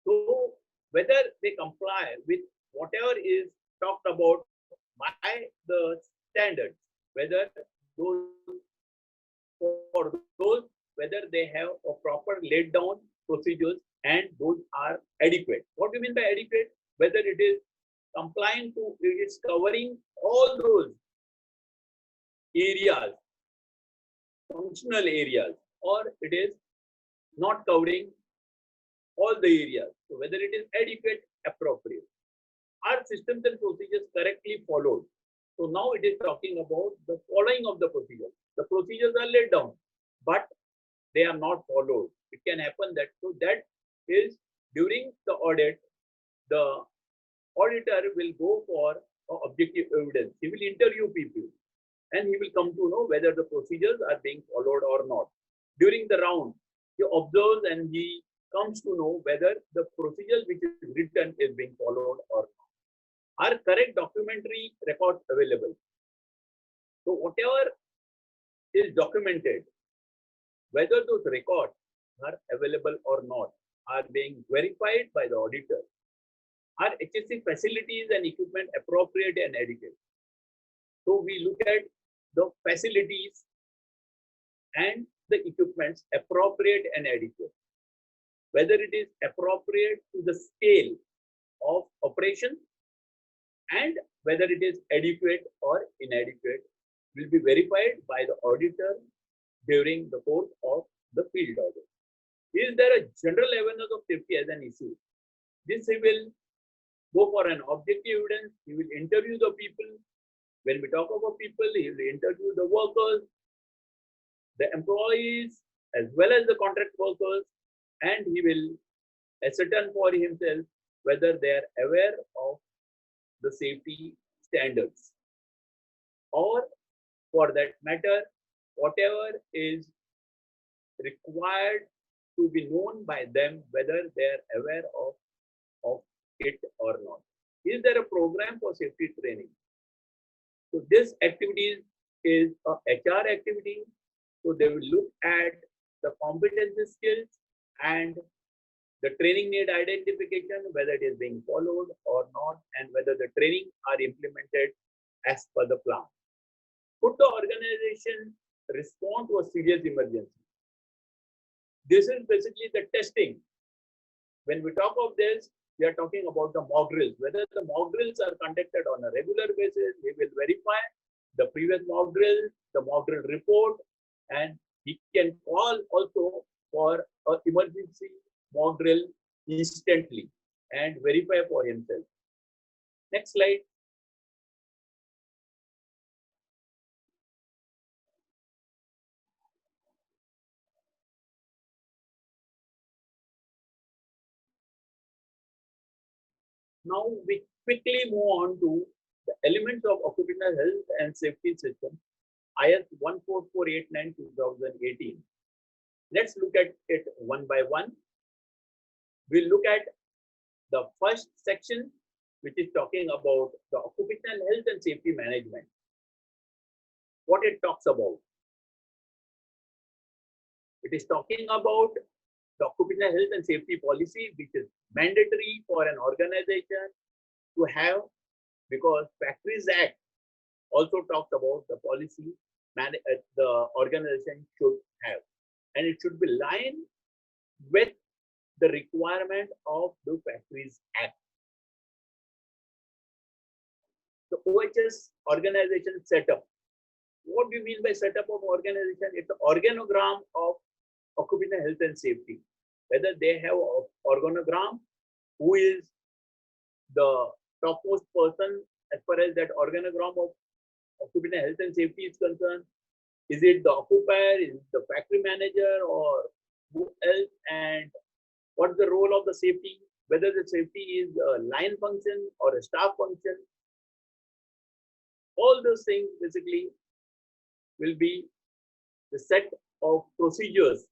So whether they comply with whatever is talked about by the standards, whether those whether they have a proper laid down procedures and those are adequate. What do you mean by adequate? Whether it is compliant to, it is covering all those areas, functional areas, or it is not covering all the areas. So whether it is adequate, appropriate. Are systems and procedures correctly followed? So now it is talking about the following of the procedures. The procedures are laid down, but they are not followed. It can happen that, so that is during the audit, the auditor will go for objective evidence. He will interview people and he will come to know whether the procedures are being followed or not. During the round, he observes and he comes to know whether the procedure which is written is being followed or not. Are correct documentary records available? So whatever is documented, whether those records are available or not, are being verified by the auditor. Are HSC facilities and equipment appropriate and adequate? So we look at the facilities and the equipments appropriate and adequate. Whether it is appropriate to the scale of operation and whether it is adequate or inadequate will be verified by the auditor during the course of the field audit. Is there a general awareness of safety as an issue? This he will go for an objective evidence. He will interview the people. When we talk about people, he will interview the workers, the employees, as well as the contract workers, and he will ascertain for himself whether they are aware of the safety standards, or for that matter, whatever is required to be known by them, whether they are aware of it or not. Is there a program for safety training? So this activity is a HR activity. So they will look at the competency skills and the training need identification, whether it is being followed or not, and whether the training are implemented as per the plan. Could the organization respond to a serious emergency? This is basically the testing. When we talk of this, we are talking about the mock drills. Whether the mock drills are conducted on a regular basis, we will verify the previous mock drill, the mock drill report, and he can call also for an emergency mock drill instantly and verify for himself. Next slide. Now we quickly move on to the elements of occupational health and safety system, IS 14489-2018. Let's look at it one by one. We'll look at the first section, which is talking about the occupational health and safety management. What it talks about? It is talking about the occupational health and safety policy, which is mandatory for an organization to have, because Factories Act also talks about the policy the organization should have, and it should be aligned with the requirement of the Factories Act. The OHS organization setup. What do you mean by setup of organization? It's an organogram of occupational health and safety. Whether they have an organogram, who is the topmost person as far as that organogram of occupational health and safety is concerned. Is it the occupier, is it the factory manager, or who else? And what's the role of the safety? Whether the safety is a line function or a staff function. All those things basically will be the set of procedures,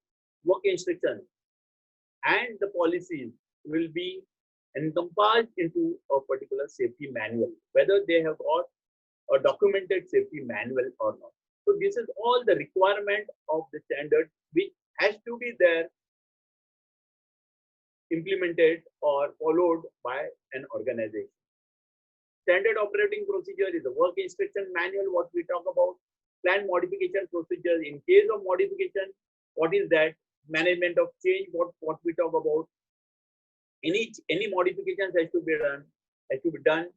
work instructions, and the policies will be encompassed into a particular safety manual, whether they have got a documented safety manual or not. So this is all the requirement of the standard which has to be there, implemented or followed by an organization. Standard operating procedure is a work instruction manual, what we talk about. Plan modification procedures. In case of modification, what is that? Management of change, what we talk about. Any modifications has to be done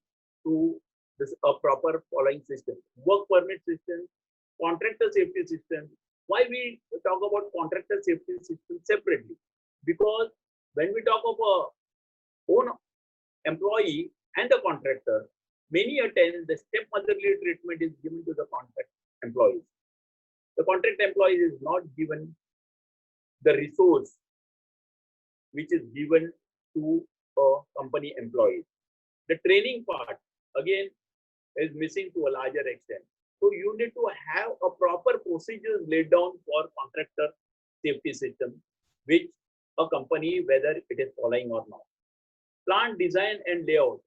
to this a proper following system. Work permit system, contractor safety system. Why we talk about contractor safety system separately? Because when we talk of a own employee and the contractor, many a times the stepmotherly treatment is given to the contract employees. The contract employees is not given the resource which is given to a company employees. The training part again is missing to a larger extent. So you need to have a proper procedures laid down for contractor safety system, which a company, whether it is following or not. Plant design and layout.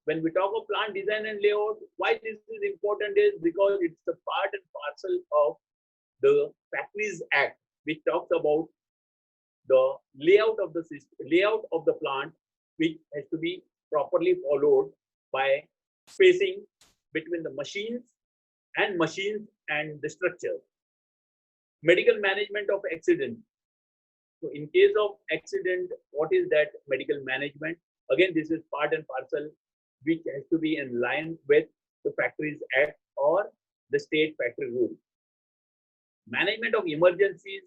When we talk of plant design and layout, why this is important is because it's a part and parcel of the Factories Act, which talks about the layout of the system, layout of the plant, which has to be properly followed by spacing between the machines and the structure. Medical management of accident. So in case of accident, what is that medical management? Again, this is part and parcel which has to be in line with the Factories Act or the state factory rule. Management of emergencies,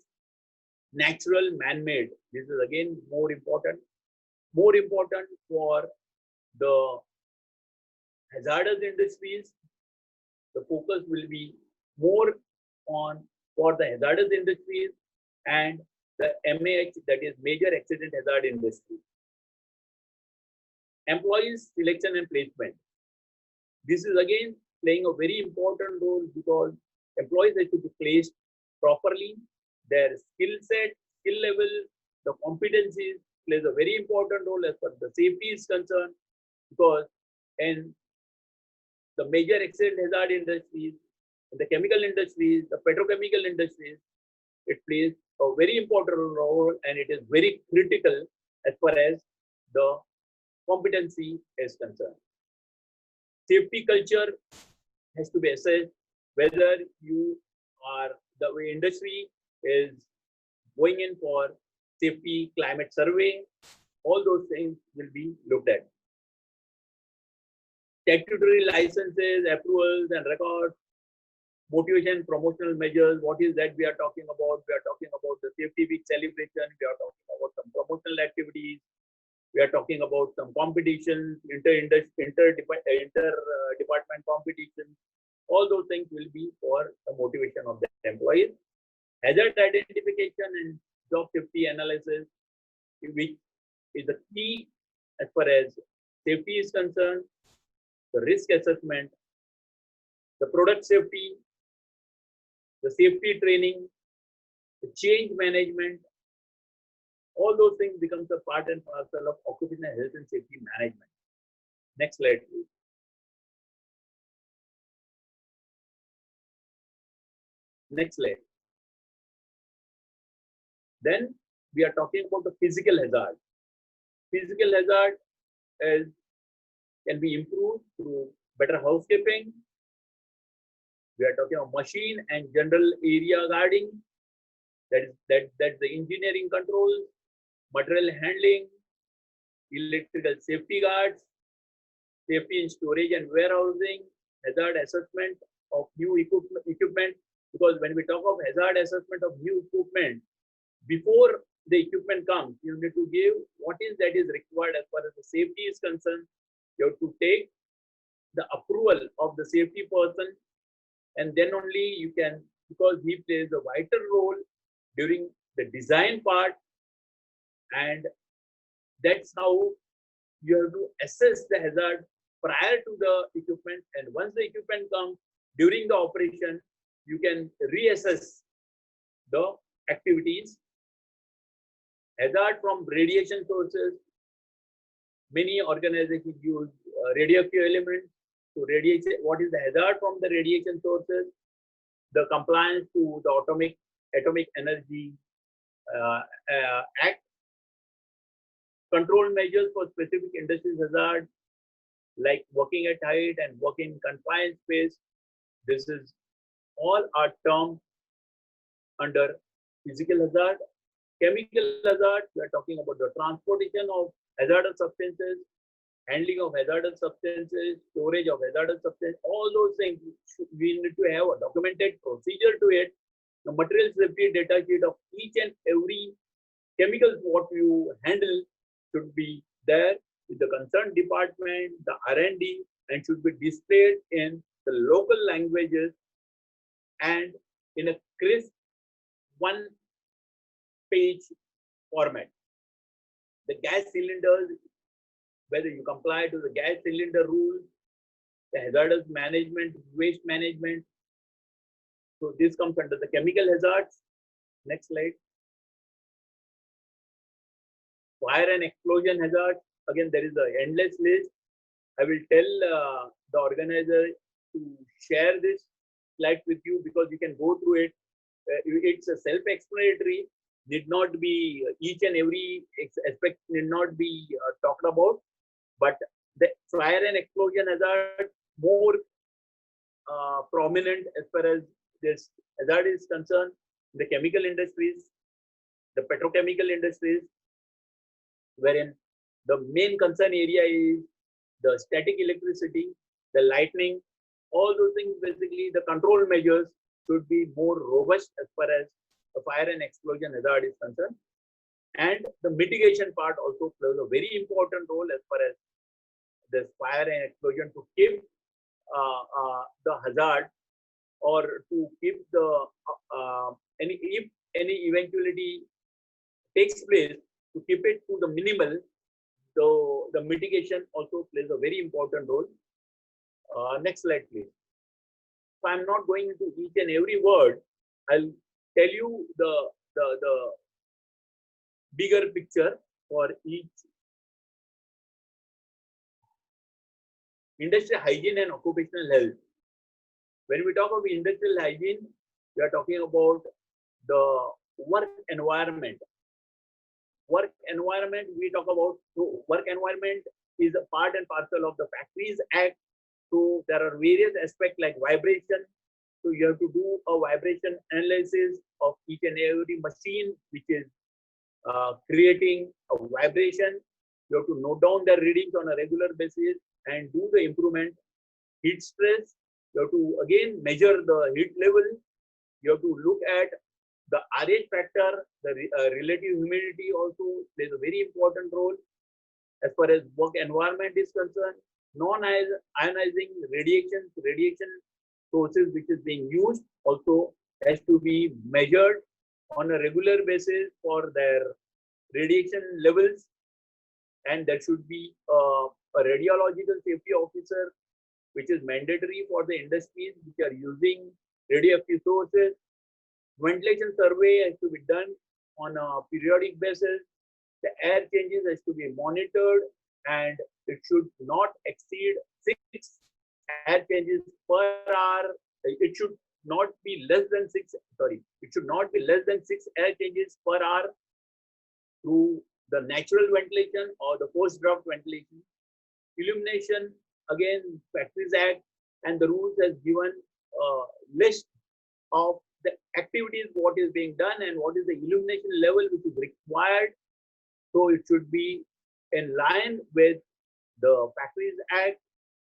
natural, man-made. This is again more important for the hazardous industries, the focus will be more on for the hazardous industries and the MAH, that is major accident hazard industry. Employees selection and placement. This is again playing a very important role because employees have to be placed properly. Their skill set, skill level, the competencies plays a very important role as far as the safety is concerned, because in the major accident hazard industries, in the chemical industries, the petrochemical industries, it plays a very important role and it is very critical as far as the competency is concerned. Safety culture has to be assessed, whether you are, the industry is going in for safety climate survey, all those things will be looked at. Statutory licenses, approvals and records, motivation, promotional measures, what is that we are talking about? We are talking about the safety week celebration, we are talking about some promotional activities, we are talking about some competitions, inter-department competitions. All those things will be for the motivation of the employees. Hazard identification and job safety analysis, which is the key as far as safety is concerned, the risk assessment, the product safety, the safety training, the change management, all those things becomes a part and parcel of occupational health and safety management. Next slide, please. Next slide. Then we are talking about the physical hazard. Physical hazard can be improved through better housekeeping. We are talking about machine and general area guarding. That's the engineering controls, material handling, electrical safety guards, safety in storage and warehousing, hazard assessment of new equipment. Because when we talk of hazard assessment of new equipment, before the equipment comes, you need to give what is that is required as far as the safety is concerned. You have to take the approval of the safety person, and then only you can, because he plays a vital role during the design part, and that's how you have to assess the hazard prior to the equipment. And once the equipment comes during the operation, you can reassess the activities. Hazard from radiation sources. Many organizations use radioactive elements to radiate. What is the hazard from the radiation sources? The compliance to the Atomic Energy Act. Control measures for specific industries hazard, like working at height and working in confined space. This is all are termed under physical hazard. Chemical hazard, we are talking about the transportation of hazardous substances, handling of hazardous substances, storage of hazardous substances, all those things. We need to have a documented procedure to it. The material safety data sheet of each and every chemicals what you handle should be there with the concerned department, the R&D, and should be displayed in the local languages and in a crisp one-page format. The gas cylinders, whether you comply to the gas cylinder rules, the hazardous management, waste management. So this comes under the chemical hazards. Next slide. Fire and explosion hazard. Again, there is an endless list. I will tell the organizer to share this slide with you because you can go through it. It's a self-explanatory. Need not be each and every aspect need not be talked about, but the fire and explosion hazard more prominent as far as this hazard is concerned. The chemical industries, the petrochemical industries, wherein the main concern area is the static electricity, the lightning, all those things. Basically, the control measures should be more robust as far as the fire and explosion hazard is concerned. And the mitigation part also plays a very important role as far as this fire and explosion to keep the hazard, or to keep the if any eventuality takes place, to keep it to the minimal. So the mitigation also plays a very important role. Next slide, please. So I'm not going into each and every word. I'll tell you the bigger picture for each. Industrial hygiene and occupational health. When we talk of industrial hygiene, we are talking about the work environment. Work environment, we talk about, so work environment is a part and parcel of the Factories Act. So there are various aspects like vibration. So you have to do a vibration analysis of each and every machine which is creating a vibration. You have to note down the readings on a regular basis and do the improvement. Heat stress, you have to again measure the heat level. You have to look at the RH factor, the relative humidity also plays a very important role. As far as work environment is concerned, non-ionizing radiation sources which is being used also has to be measured on a regular basis for their radiation levels, and there should be a radiological safety officer which is mandatory for the industries which are using radioactive sources. Ventilation survey has to be done on a periodic basis. The air changes has to be monitored, and it should not exceed 6 air changes per hour. It should not be less than 6. Sorry, it should not be less than 6 air changes per hour through the natural ventilation or the forced draft ventilation. Illumination, again, Factories Act and the rules has given a list of the activities, what is being done and what is the illumination level which is required. So it should be in line with the Factories Act.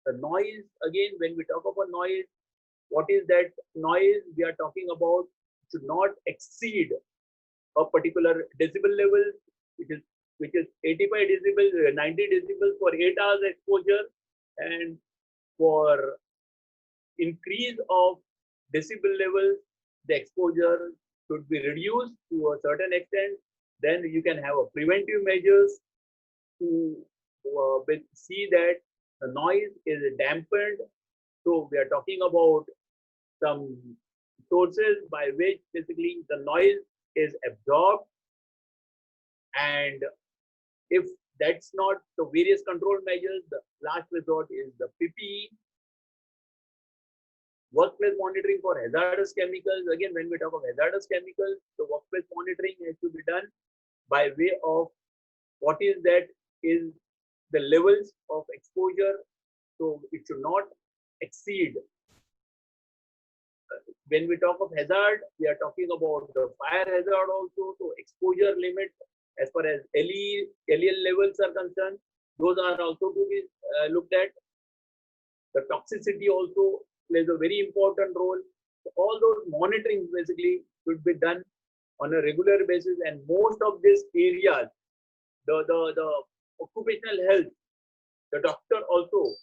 The noise, again, when we talk about noise, what is that noise we are talking about? Should not exceed a particular decibel level, which is 85 decibels, 90 decibels for 8 hours exposure, and for increase of decibel levels, the exposure should be reduced to a certain extent. Then you can have a preventive measures to see that the noise is dampened. So we are talking about some sources by which basically the noise is absorbed, and if that's not the various control measures, the last resort is the PPE. Workplace monitoring for hazardous chemicals. Again, when we talk of hazardous chemicals, the workplace monitoring has to be done by way of what is the levels of exposure. So it should not exceed. When we talk of hazard, we are talking about the fire hazard also. So exposure limit as far as LEL levels are concerned, those are also to be looked at. The toxicity also plays a very important role. So all those monitoring basically should be done on a regular basis, and most of these areas, the occupational health, the doctor also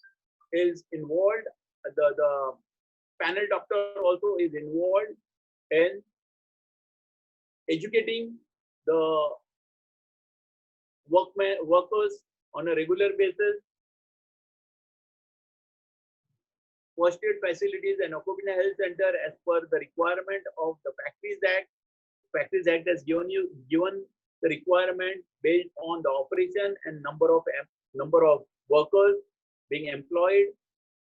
is involved. The panel doctor also is involved in educating the workers on a regular basis. First aid facilities and occupational health center as per the requirement of the Factories Act. Factories Act has given the requirement based on the operation and number of workers being employed.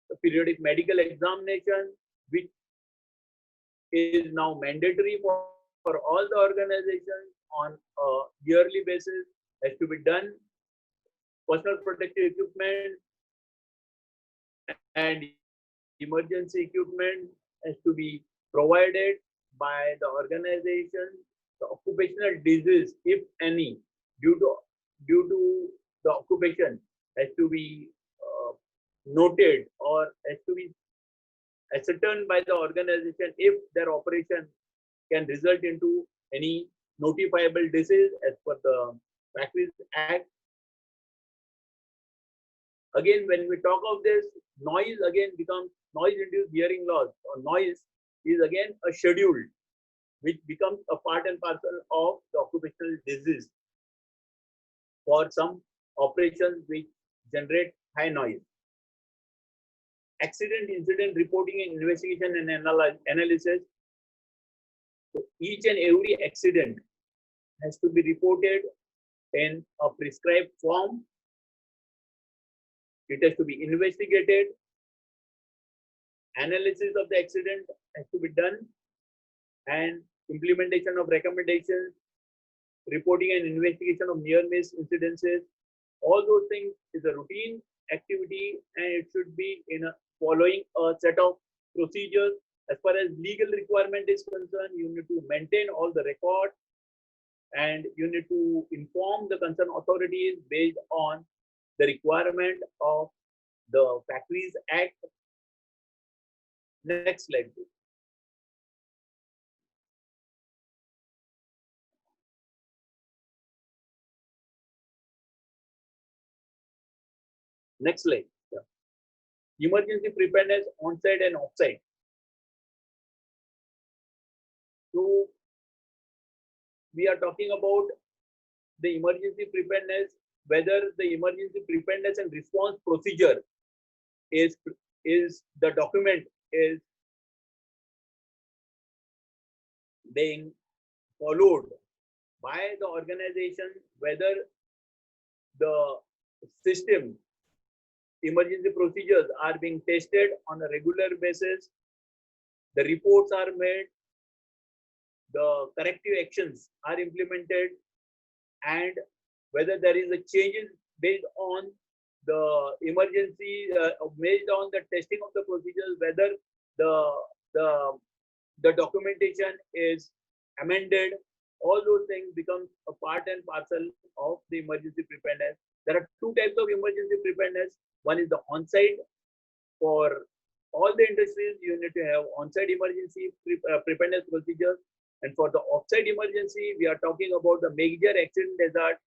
The periodic medical examination, which is now mandatory for all the organizations on a yearly basis, has to be done. Personal protective equipment and emergency equipment has to be provided by the organization. The occupational disease, if any, due to the occupation, has to be noted or has to be ascertained by the organization if their operation can result into any notifiable disease as per the Factories Act. Again, when we talk of this, noise again becomes noise-induced hearing loss, or noise is again a schedule which becomes a part and parcel of the occupational disease for some operations which generate high noise. Accident incident reporting and investigation and analysis. So each and every accident has to be reported in a prescribed form. It has to be investigated. Analysis of the accident has to be done, and implementation of recommendations, reporting and investigation of near miss incidences. All those things is a routine activity, and it should be in a following a set of procedures. As far as legal requirement is concerned, you need to maintain all the records, and you need to inform the concerned authorities based on the requirement of the Factories Act. Next slide, please. Next slide. Yeah. Emergency preparedness on-site and off-site. So we are talking about the emergency preparedness, whether the emergency preparedness and response procedure is the document is being followed by the organization, whether the system emergency procedures are being tested on a regular basis, the reports are made, the corrective actions are implemented, and whether there is a changes based on the emergency, based on the testing of the procedures, whether the documentation is amended. All those things become a part and parcel of the emergency preparedness. There are two types of emergency preparedness. One is the on-site. For all the industries, you need to have on-site emergency preparedness procedures. And for the off-site emergency, we are talking about the major accident hazard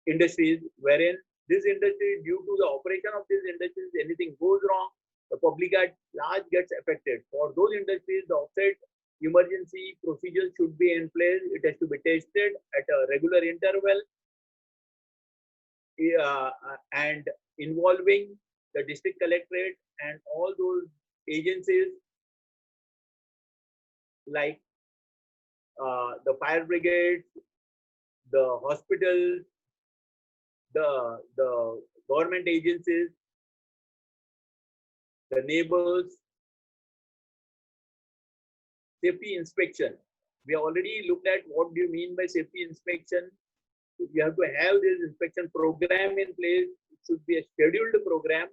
industries, wherein this industry, due to the operation of these industries, anything goes wrong, the public at large gets affected. For those industries, the off-site emergency procedures should be in place. It has to be tested at a regular interval, and involving the district collectorate and all those agencies like the fire brigade, the hospitals, the government agencies, the neighbors. Safety inspection. We already looked at what do you mean by safety inspection. You have to have this inspection program in place. It should be a scheduled program.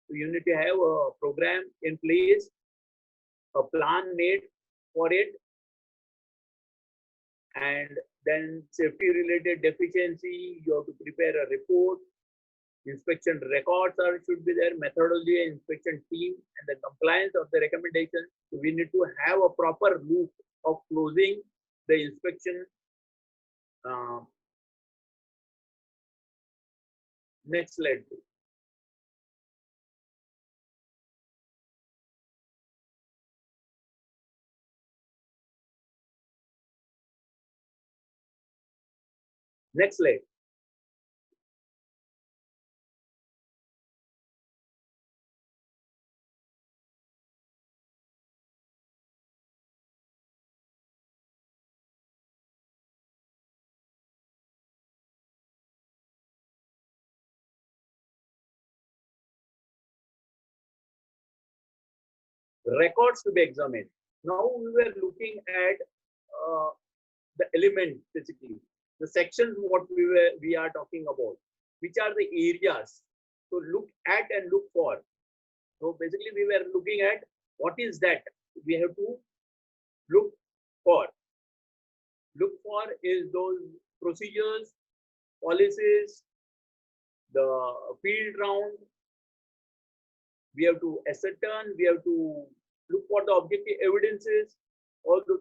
So you need to have a program in place, a plan made for it, and then safety related deficiency, you have to prepare a report. Inspection records should be there, methodology, inspection team, and the compliance of the recommendation. So we need to have a proper loop of closing the inspection. Next slide, please. Next slide. Records to be examined. Now we were looking at the elements, basically the sections what we are talking about, which are the areas to look at and look for. So basically we were looking at what is that we have to look for. Look for is those procedures, policies, the field round. We have to ascertain, we have to look for the objective evidences. Also,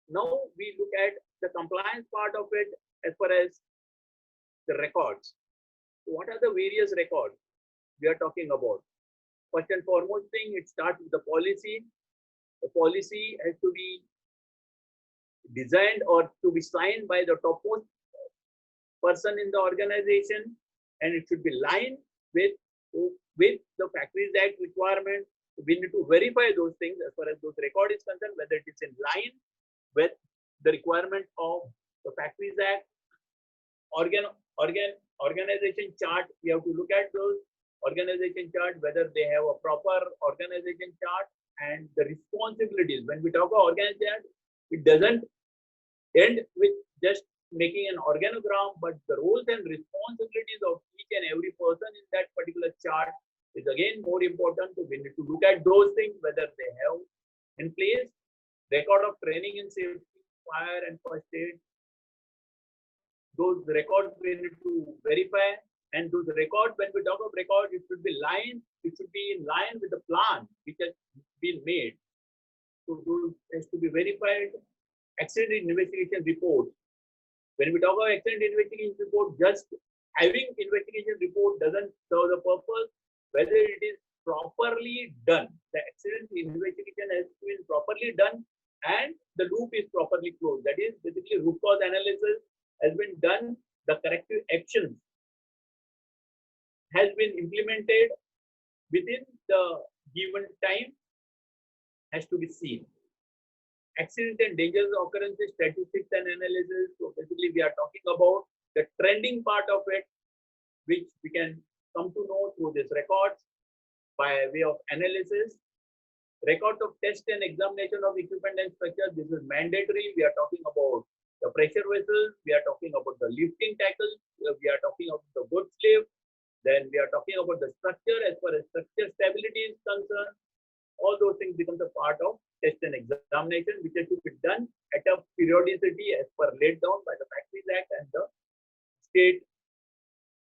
now we look at the compliance part of it as far as the records. What are the various records? we are talking about? First and foremost thing, it starts with the policy. The policy has to be designed or to be signed by the topmost person in the organization, and it should be lined with the Factories Act requirement. We need to verify those things as far as those record is concerned, whether it is in line with the requirement of the Factories Act. Organization chart, we have to look at those organization chart, whether they have a proper organization chart, and the responsibilities. When we talk about organization, it doesn't end with just making an organogram, but the roles and responsibilities of each and every person in that particular chart is again more important. So we need to look at those things, whether they have in place record of training in safety, fire and first aid. Those records we need to verify, and those records, when we talk of records, it should be in line with the plan which has been made. So those has to be verified. Accident investigation report. When we talk about accident investigation report, just having investigation report doesn't serve the purpose, whether it is properly done. The accident investigation has to be properly done and the loop is properly closed. That is basically root cause analysis has been done, the corrective actions has been implemented within the given time has to be seen. Accident and dangerous occurrences, statistics and analysis. So basically we are talking about the trending part of it, which we can come to know through these records by way of analysis. Records of test and examination of equipment and structure. This is mandatory. We are talking about the pressure vessels. We are talking about the lifting tackles. We are talking about the goods lift. Then we are talking about the structure as far as structure stability is concerned. All those things becomes a part of test and examination, which has to be done at a periodicity as per laid down by the Factories Act and the state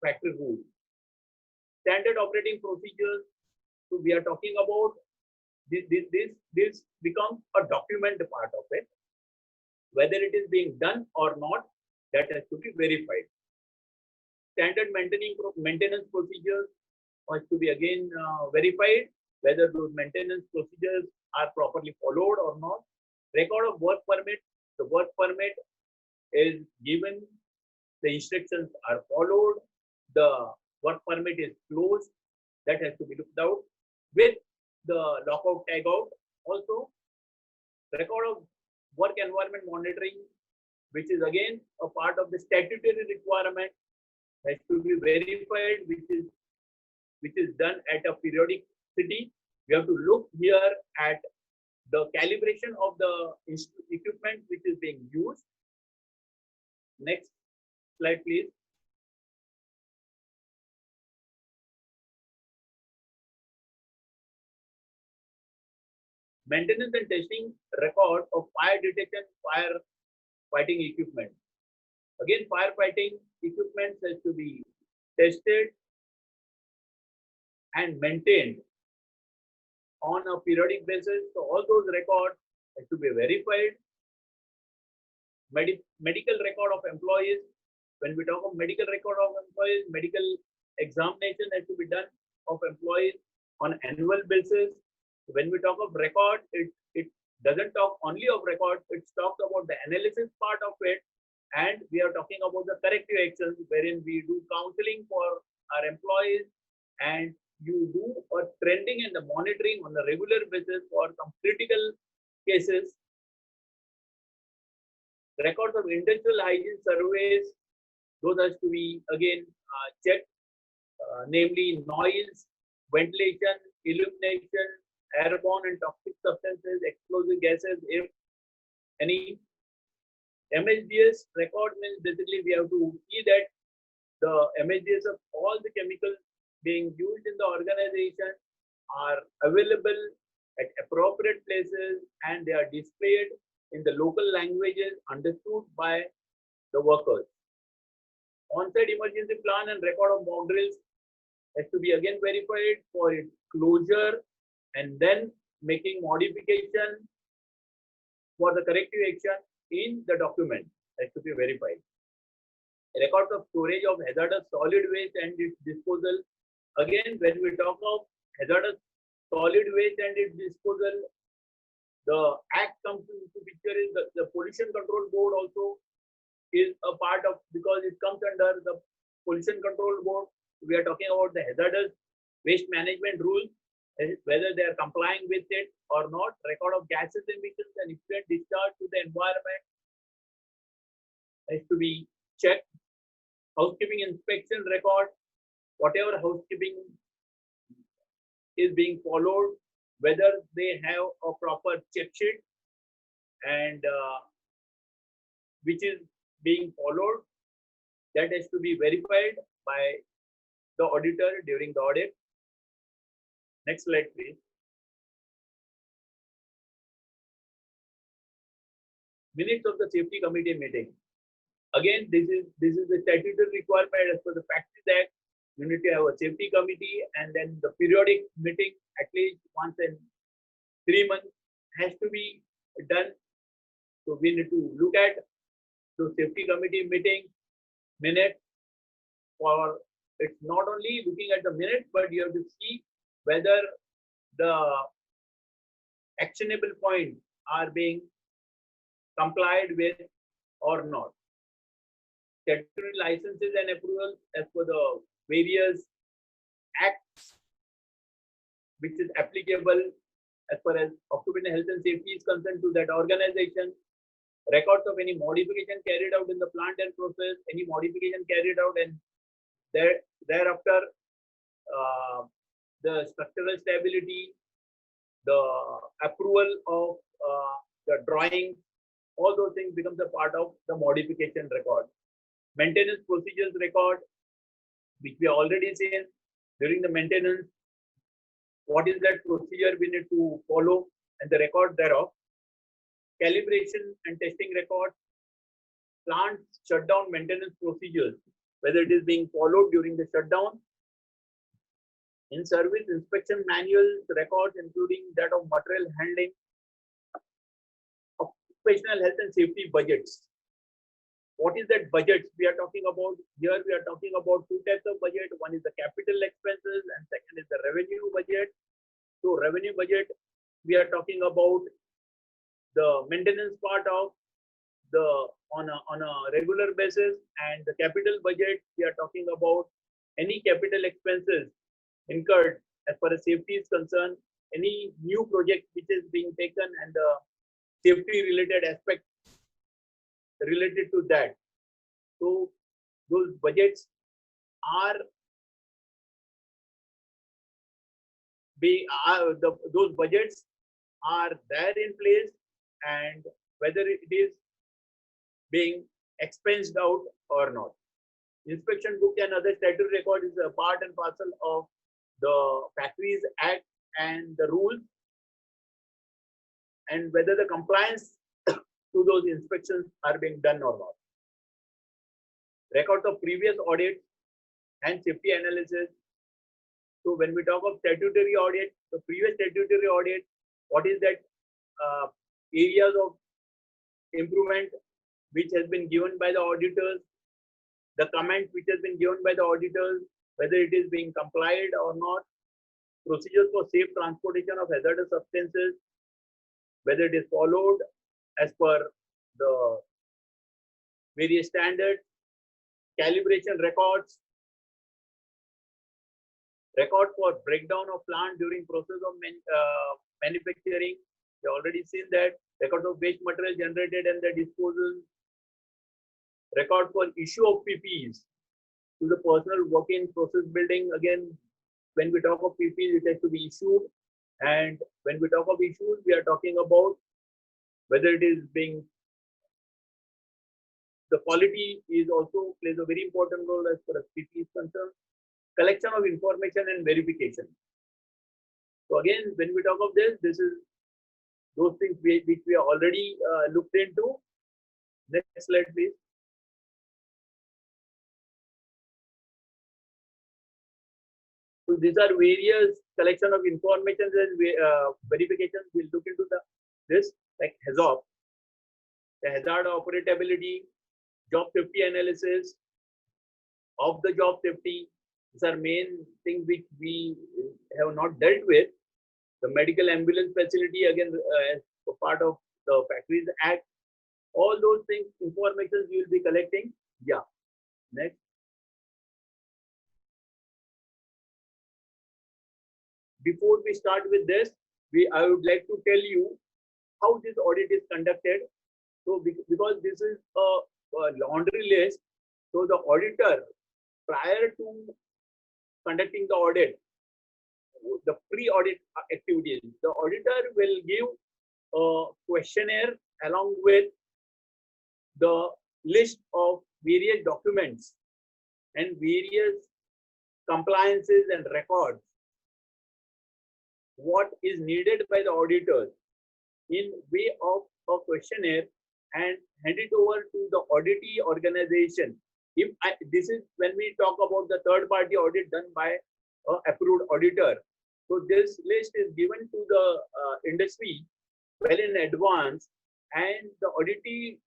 factory rules. Standard operating procedures. So we are talking about this becomes a document part of it. Whether it is being done or not, that has to be verified. Standard maintenance procedures has to be again verified, whether those maintenance procedures are properly followed or not. Record of work permit. The work permit is given, the instructions are followed, the work permit is closed. That has to be looked out with the lockout tagout. Also, record of work environment monitoring, which is again a part of the statutory requirement, has to be verified, which is done at a periodicity. We have to look here at the calibration of the equipment which is being used. Next slide, please. Maintenance and testing record of fire detection, fire fighting equipment. Again, firefighting equipment has to be tested and maintained on a periodic basis. So all those records have to be verified. Medical record of employees. When we talk of medical record of employees, medical examination has to be done of employees on annual basis. When we talk of record, it doesn't talk only of record, it talks about the analysis part of it, and we are talking about the corrective actions wherein we do counseling for our employees and you do a trending and the monitoring on a regular basis for some critical cases. Records of industrial hygiene surveys, those has to be again checked, namely noise, ventilation, illumination, airborne and toxic substances, explosive gases, if any. MHDS record means basically we have to see that the MHDS of all the chemicals being used in the organization are available at appropriate places and they are displayed in the local languages understood by the workers. On-site emergency plan and record of mock drills has to be again verified for its closure and then making modification for the corrective action in the document has to be verified. Records of storage of hazardous solid waste and its disposal Again, when we talk of hazardous solid waste and its disposal, the act comes into picture is the pollution control board also is a part of, because it comes under the pollution control board. We are talking about the hazardous waste management rules, whether they are complying with it or not. Record of gases emissions and effluent discharge to the environment has to be checked. Housekeeping inspection record, whatever housekeeping is being followed, whether they have a proper check sheet and which is being followed, that has to be verified by the auditor during the audit. Next slide, please. Minutes of the safety committee meeting. Again, this is the statutory requirement as per the Factories Act. You need to have a safety committee, and then the periodic meeting at least once in 3 months has to be done. So we need to look at the safety committee meeting minutes. For it's not only looking at the minutes, but you have to see whether the actionable points are being complied with or not. Statutory licenses and approvals as per the various acts which is applicable as far as occupational health and safety is concerned to that organization. Records of any modification carried out in the plant and process, any modification carried out, and thereafter the structural stability, the approval of the drawing, all those things becomes a part of the modification record. Maintenance procedures record, which we already seen during the maintenance, what is that procedure we need to follow and the record thereof. Calibration and testing record, plant shutdown maintenance procedures, whether it is being followed during the shutdown. In service inspection manuals records, including that of material handling. Occupational health and safety budgets. What is that budget we are talking about? Here we are talking about two types of budget. One is the capital expenses and second is the revenue budget. So revenue budget, we are talking about the maintenance part of the on a regular basis, and the capital budget, we are talking about any capital expenses incurred as far as safety is concerned, any new project which is being taken and the safety related aspect related to that. So those budgets are those budgets are there in place, and whether it is being expensed out or not. Inspection book and other statutory record is a part and parcel of the Factories Act and the rules, and whether the compliance to those inspections are being done or not. Records of previous audits and safety analysis. So when we talk of statutory audit, the previous statutory audit, what is that areas of improvement which has been given by the auditors, the comments which has been given by the auditors, whether it is being complied or not, procedures for safe transportation of hazardous substances, whether it is followed as per the various standards, calibration records, record for breakdown of plant during process of manufacturing. We already seen that. Records of waste material generated and the disposal. Record for issue of PPEs to the personal working process building. Again, when we talk of PPEs, it has to be issued. And when we talk of issues, we are talking about whether it is being, the quality is also plays a very important role as far as PPE is concerned. Collection of information and verification. So again, when we talk of this is those things which we are already looked into. Next slide, please. So these are various collection of information and verifications. We'll look into this like HAZOP, the hazard operability, job safety analysis of the job safety, These are main things which we have not dealt with. The medical ambulance facility, again, as a part of the Factories Act, all those things, information we will be collecting. Yeah. Next. Before we start with this, I would like to tell you how this audit is conducted. So because this is a laundry list, so the auditor, prior to conducting the audit, the pre-audit activities, the auditor will give a questionnaire along with the list of various documents and various compliances and records, what is needed by the auditors in way of a questionnaire, and hand it over to the auditee organization. This is when we talk about the third party audit done by an approved auditor. So this list is given to the industry well in advance, and the auditee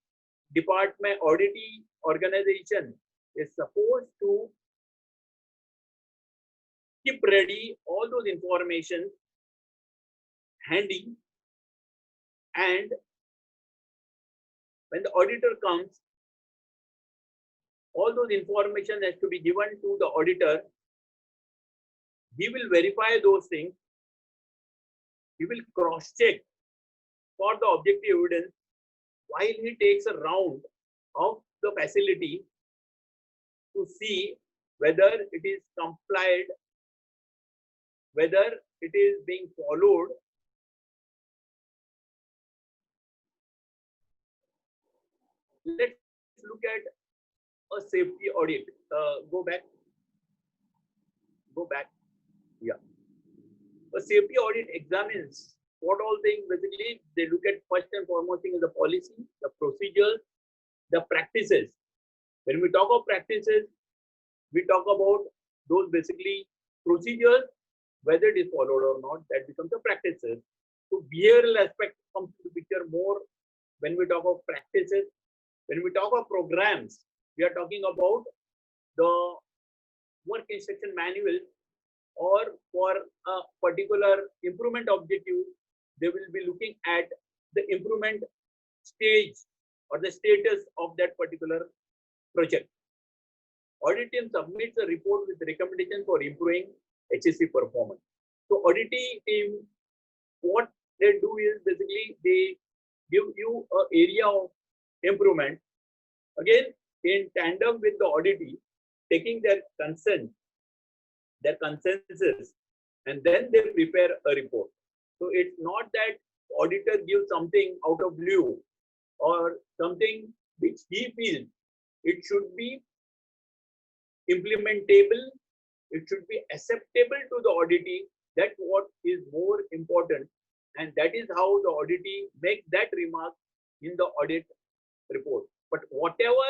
department, auditee organization is supposed to keep ready all those information handy, and when the auditor comes, all those information has to be given to the auditor. He will verify those things. He will cross-check for the objective evidence while he takes a round of the facility to see whether it is complied, whether it is being followed. Let's look at a safety audit. Go back. Yeah. A safety audit examines what all things. Basically, they look at first and foremost thing is the policy, the procedures, the practices. When we talk of practices, we talk about those basically procedures, whether it is followed or not, that becomes the practices. So behavioral aspect comes to the picture more when we talk of practices. When we talk of programs, we are talking about the work instruction manual, or for a particular improvement objective, they will be looking at the improvement stage or the status of that particular project. Audit team submits a report with recommendation for improving HSE performance. So auditing team, what they do is basically they give you an area of improvement, again in tandem with the auditee, taking their consent, their consensus, and then they prepare a report. So it's not that auditor gives something out of blue or something which he feels. It should be implementable, it should be acceptable to the auditee. That's what is more important, and that is how the auditee makes that remark in the audit report. But whatever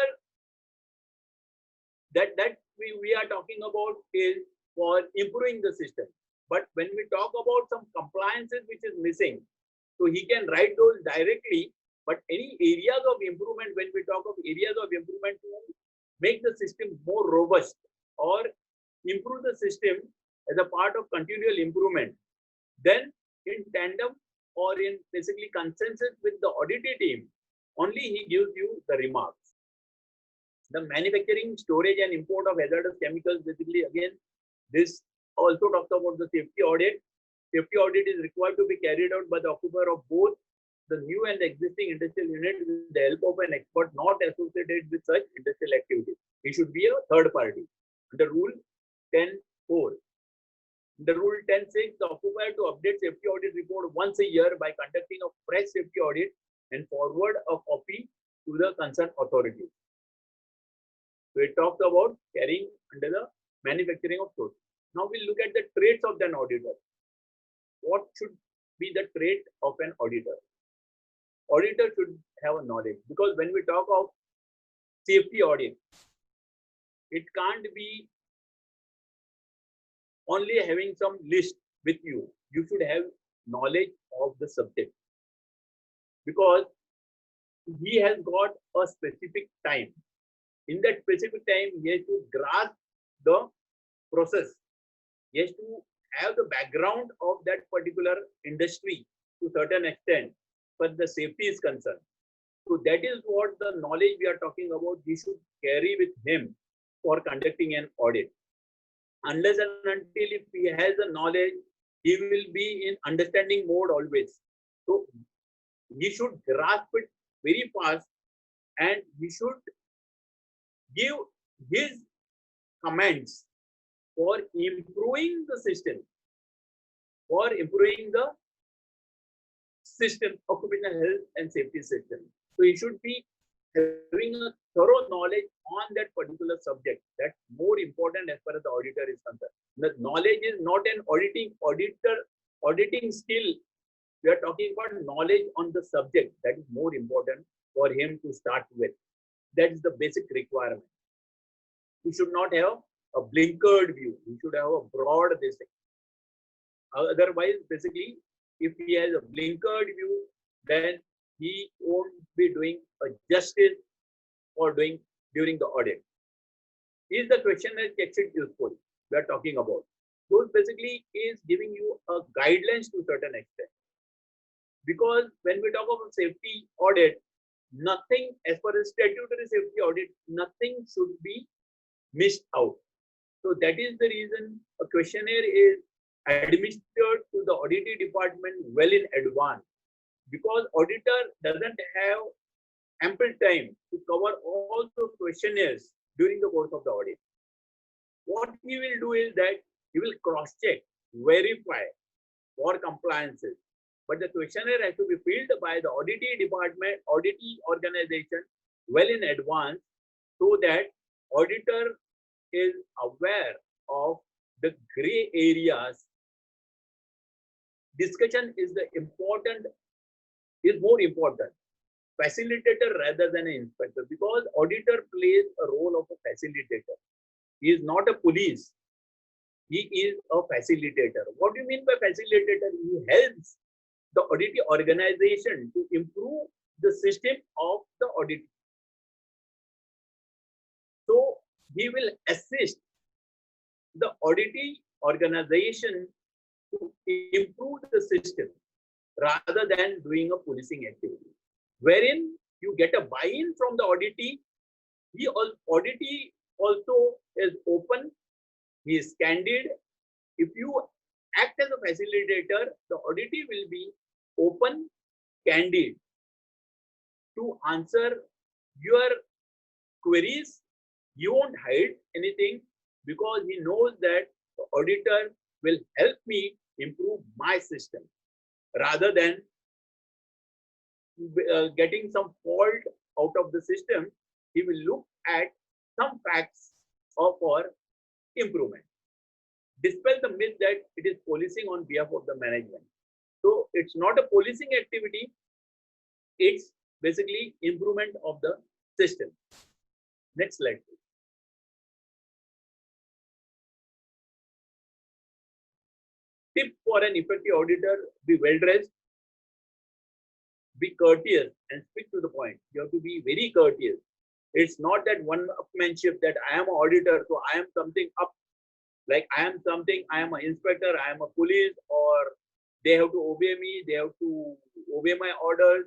that we are talking about is for improving the system. But when we talk about some compliances which is missing, so he can write those directly. But any areas of improvement, when we talk of areas of improvement to make the system more robust or improve the system as a part of continual improvement, then in tandem or in basically consensus with the audit team, only he gives you the remarks. The manufacturing, storage and import of hazardous chemicals, basically again, this also talks about the safety audit. Safety audit is required to be carried out by the occupier of both the new and the existing industrial unit with the help of an expert not associated with such industrial activities. He should be a third party. Under Rule 10.4. Under Rule 10.6, the occupier to update safety audit report once a year by conducting a fresh safety audit and forward a copy to the concerned authority. So it talks about carrying under the manufacturing of goods. Now we'll look at the traits of an auditor. What should be the trait of an auditor? Auditor should have a knowledge, because when we talk of safety audit, it can't be only having some list with you. You should have knowledge of the subject, because he has got a specific time. In that specific time, he has to grasp the process. He has to have the background of that particular industry to certain extent, but the safety is concerned. So that is what the knowledge we are talking about. He should carry with him for conducting an audit. Unless and until if he has the knowledge, he will be in understanding mode always. So he should grasp it very fast, and he should give his comments for improving the system, for improving the system, occupational health and safety system. So he should be having a thorough knowledge on that particular subject. That's more important as far as the auditor is concerned. The knowledge is not an auditing skill. We are talking about knowledge on the subject. That is more important for him to start with. That is the basic requirement. He should not have a blinkered view. He should have a broad basic. Otherwise, basically, if he has a blinkered view, then he won't be doing a justice for doing during the audit. Is the questionnaire exit useful? We are talking about. Those basically is giving you a guidelines to a certain extent. Because when we talk about safety audit, nothing as far as statutory safety audit, nothing should be missed out. So that is the reason a questionnaire is administered to the auditing department well in advance, because auditor doesn't have ample time to cover all those questionnaires during the course of the audit. What he will do is that he will cross-check, verify for compliances. But the questionnaire has to be filled by the auditing department, auditing organization well in advance, so that auditor is aware of the gray areas. Discussion is more important. Facilitator rather than an inspector, because auditor plays a role of a facilitator. He is not a police. He is a facilitator. What do you mean by facilitator? He helps the auditing organization to improve the system of the audit. So he will assist the auditing organization to improve the system rather than doing a policing activity, wherein you get a buy-in from the auditee. Auditee also is open, he is candid. If you act as a facilitator, the auditee will be open, candid to answer your queries. You won't hide anything, because he knows that the auditor will help me improve my system, rather than getting some fault out of the system. He will look at some facts for improvement. Dispel the myth that it is policing on behalf of the management. So it's not a policing activity, it's basically improvement of the system. Next slide, please. Tip for an effective auditor: be well dressed, be courteous, and speak to the point. You have to be very courteous. It's not that one-upmanship that I am an auditor, so I am something up, like I am something, I am an inspector, I am a police, or they have to obey me, they have to obey my orders.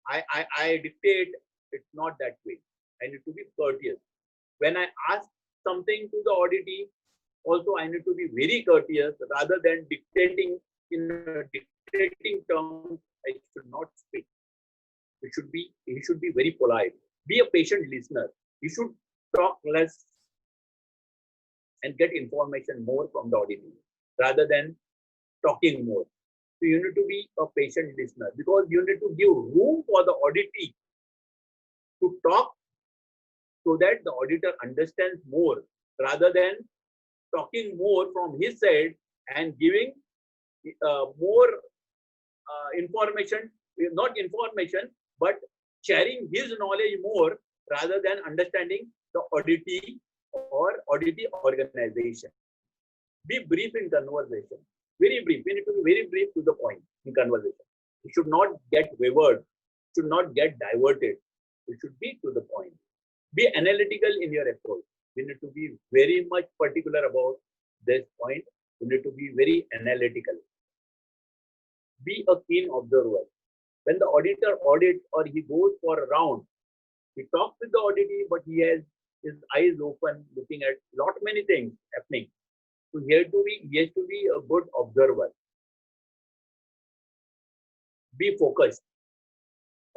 I dictate. It's not that way. I need to be courteous. When I ask something to the auditee, also I need to be very courteous rather than dictating in a dictating terms. I should not speak. He should be very polite. Be a patient listener. You should talk less and get information more from the auditee rather than talking more. So you need to be a patient listener, because you need to give room for the auditee to talk, so that the auditor understands more, rather than talking more from his side and giving more information, not information, but sharing his knowledge more rather than understanding the auditee or auditee organization. Be brief in conversation. Very brief. We need to be very brief to the point in conversation. You should not get wavered, should not get diverted. It should be to the point. Be analytical in your approach. we need to be very much particular about this point. We need to be very analytical. Be a keen observer. When the auditor audits or he goes for a round, he talks with the auditee, but he has his eyes open, looking at many things happening. So he has to be a good observer. Be focused.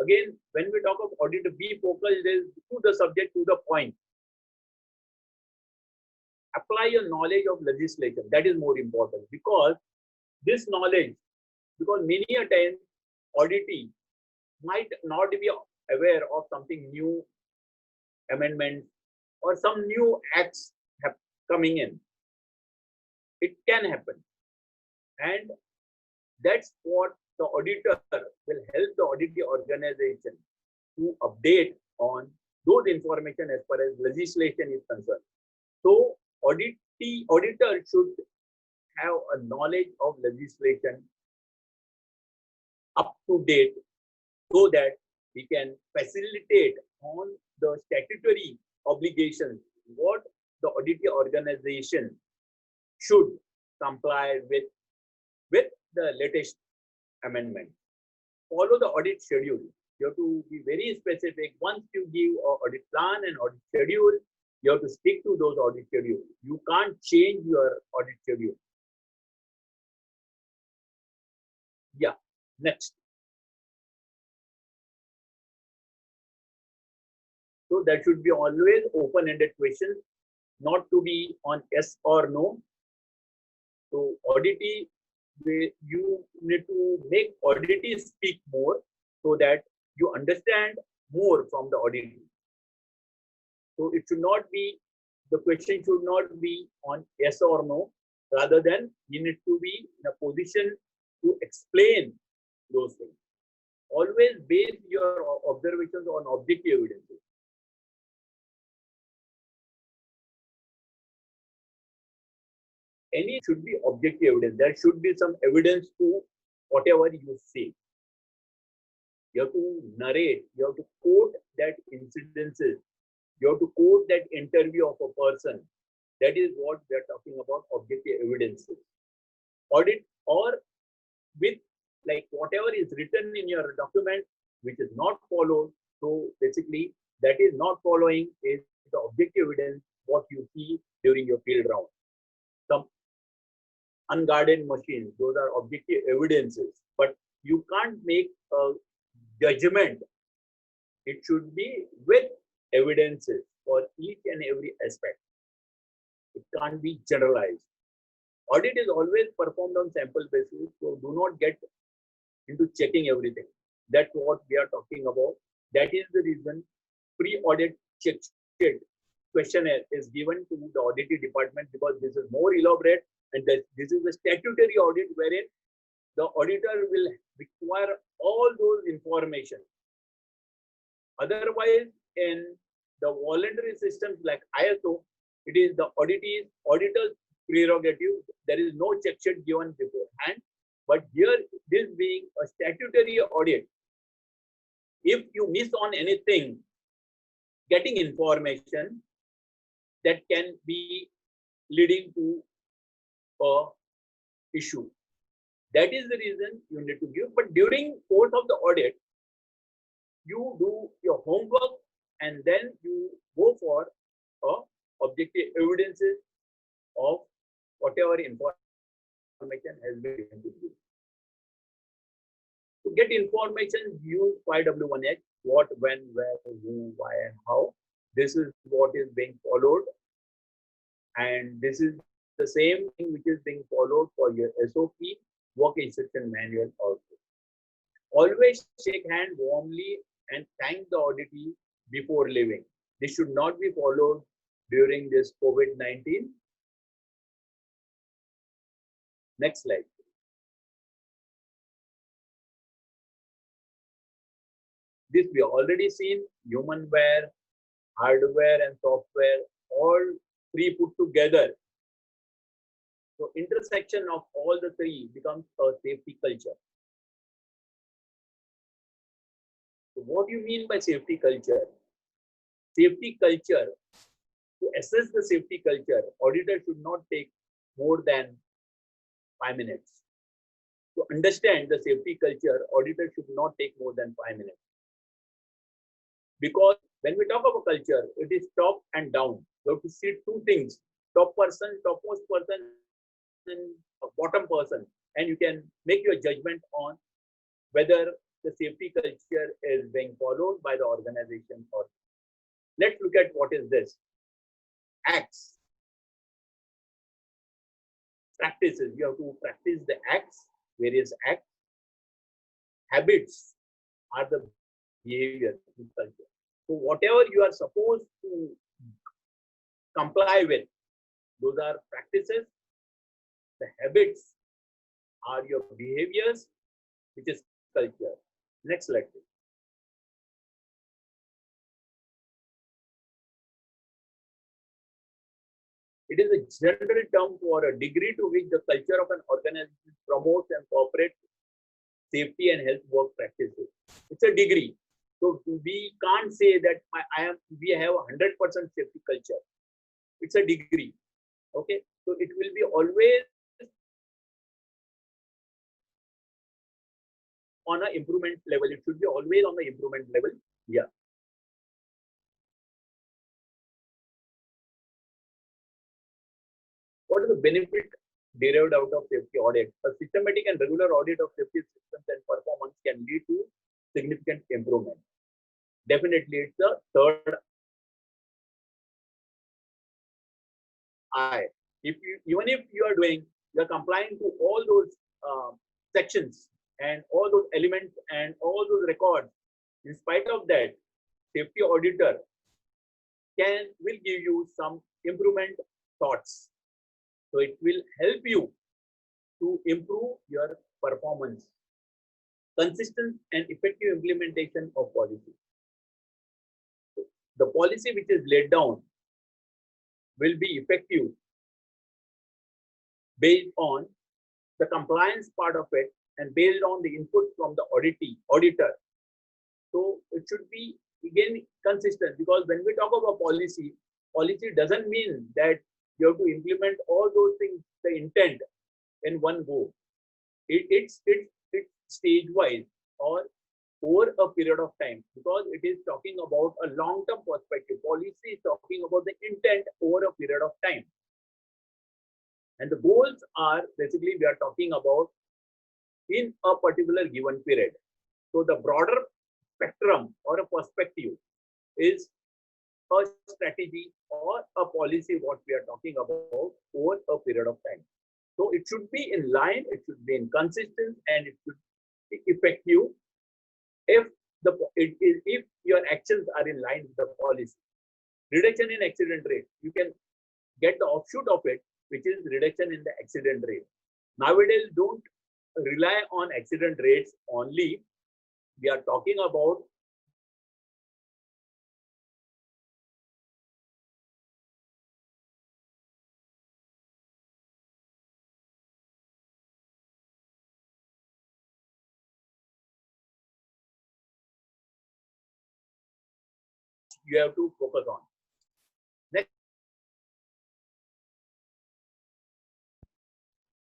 Again, when we talk of auditor, be focused is to the subject, to the point. Apply your knowledge of legislation. That is more important, because this knowledge, because many a time auditee might not be aware of something new, amendments or some new acts coming in. It can happen, and that's what the auditor will help the auditing organization to update on those information as far as legislation is concerned. So auditor should have a knowledge of legislation up to date, so that we can facilitate on the statutory obligations what the auditing organization should comply with the latest amendment. Follow the audit schedule. You have to be very specific. Once you give an audit plan and audit schedule, you have to stick to those audit schedules. You can't change your audit schedule. Yeah, next. So that should be always open-ended questions, not to be on yes or no. So auditee, you need to make auditee speak more, so that you understand more from the auditee. So it should not be, the question should not be on yes or no, rather than you need to be in a position to explain those things. Always base your observations on objective evidences. Any should be objective evidence. There should be some evidence to whatever you say. You have to narrate, you have to quote that incidences, you have to quote that interview of a person. That is what we are talking about, objective evidences. Audit or with like whatever is written in your document which is not followed. So basically that is not following is the objective evidence what you see during your field round. Some unguarded machines, those are objective evidences, but you can't make a judgment. It should be with evidences for each and every aspect. It can't be generalized. Audit is always performed on sample basis, so do not get into checking everything. That's what we are talking about. That is the reason pre-audit check questionnaire is given to the auditing department, because this is more elaborate, and this is a statutory audit wherein the auditor will require all those information. Otherwise, in the voluntary systems like ISO, it is the auditor's prerogative. There is no check sheet given beforehand. But here, this being a statutory audit, if you miss on anything, getting information that can be leading to a issue. That is the reason you need to give. But during course of the audit, you do your homework and then you go for objective evidences of whatever information has been given to you. To get information, use 5W1H, what, when, where, who, why, and how. This is what is being followed. And this is the same thing which is being followed for your SOP, work instruction manual also. Always shake hand warmly and thank the auditee before leaving. This should not be followed during this COVID-19. Next slide. This we already seen, humanware, hardware and software, all three put together. So intersection of all the three becomes a safety culture. So what do you mean by safety culture? Safety culture To assess the safety culture, auditor should not take more than 5 minutes. To understand the safety culture, auditor should not take more than 5 minutes. Because when we talk about culture, it is top and down. You have to see two things: top person, topmost person, and a bottom person, and you can make your judgment on whether the safety culture is being followed by the organization or. Let's look at what is this. Acts. Practices. You have to practice the acts, various acts. Habits are the behavior in culture. So whatever you are supposed to comply with, those are practices. The habits are your behaviors, which is culture. Next slide, please. It is a general term for a degree to which the culture of an organization promotes and cooperates safety and health work practices. It's a degree. So we can't say that we have a 100% safety culture. It's a degree. Okay. So it will be always on an improvement level. It should be always on the improvement level. Yeah. What is the benefit derived out of safety audit? A systematic and regular audit of safety systems and performance can lead to significant improvement. Definitely, it's the third I. Even if you are complying to all those sections and all those elements and all those records, in spite of that, safety auditor will give you some improvement thoughts. So it will help you to improve your performance. Consistent and effective implementation of policy. The policy which is laid down will be effective based on the compliance part of it and based on the input from the auditor. So it should be again consistent, because when we talk about policy doesn't mean that you have to implement all those things, the intent, in one go. It's stage wise or over a period of time, because it is talking about a long-term perspective. Policy is talking about the intent over a period of time. And the goals are basically we are talking about in a particular given period. So the broader spectrum or a perspective is a strategy or a policy what we are talking about over a period of time. So it should be in line, it should be inconsistent, and it should be effective if your actions are in line with the policy. Reduction in accident rate, you can get the offshoot of it, which is reduction in the accident rate. Nowadays, don't rely on accident rates only. We are talking about you have to focus on. Next.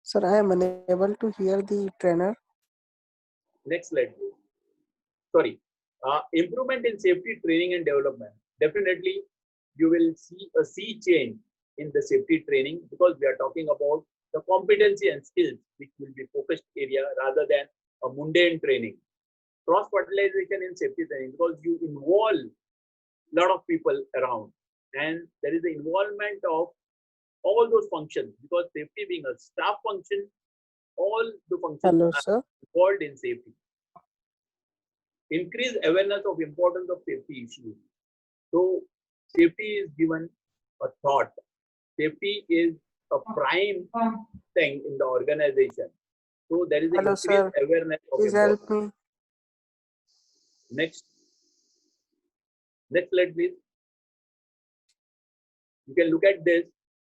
Sir, I am unable to hear the trainer. Next slide, please. Sorry. Improvement in safety training and development. Definitely, you will see a sea change in the safety training, because we are talking about the competency and skills, which will be focused area rather than a mundane training. Cross-fertilization in safety training, because you involve a lot of people around, and there is the involvement of all those functions, because safety being a staff function, all the functions are involved in safety. Increase awareness of importance of safety issues. So safety is given a thought. Safety is a prime thing in the organization. So there is an increased awareness of Please importance. help me. Next slide, please. You can look at this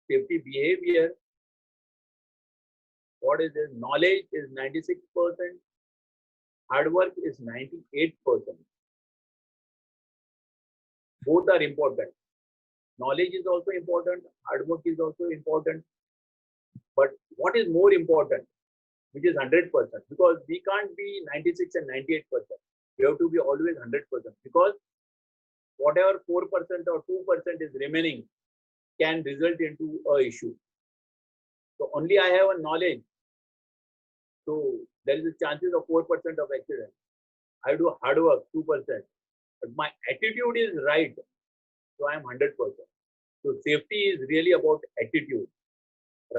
safety behavior. What is this? Knowledge is 96%. Hard work is 98%. Both are important. Knowledge is also important, hard work is also important, but what is more important, which is 100%, because we can't be 96 and 98%. We have to be always 100%, because whatever 4% or 2% is remaining can result into a issue. So only I have a knowledge, so there is a chances of 4% of accident. I do hard work 2%, but my attitude is right, so I am 100%. So safety is really about attitude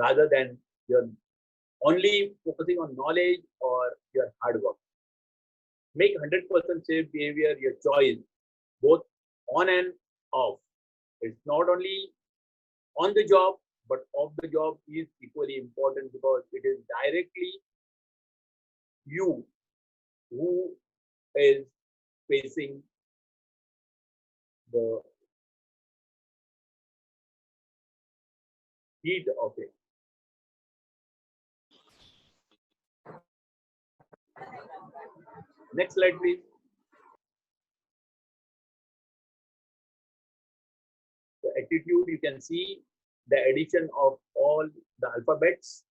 rather than your only focusing on knowledge or your hard work. Make 100% safe behavior your choice, both on and off. It's not only on the job, but off the job is equally important, because it is directly you who is facing the heat of it. Next slide, please. The attitude, you can see the addition of all the alphabets.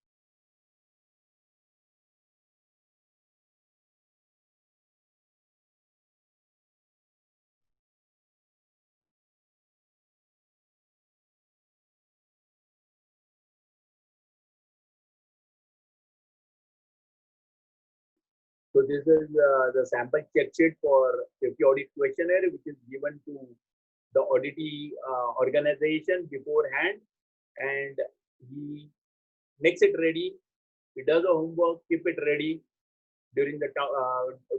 So this is the sample check sheet for safety audit questionnaire, which is given to the auditee organization beforehand, and he makes it ready. He does the homework, keep it ready during the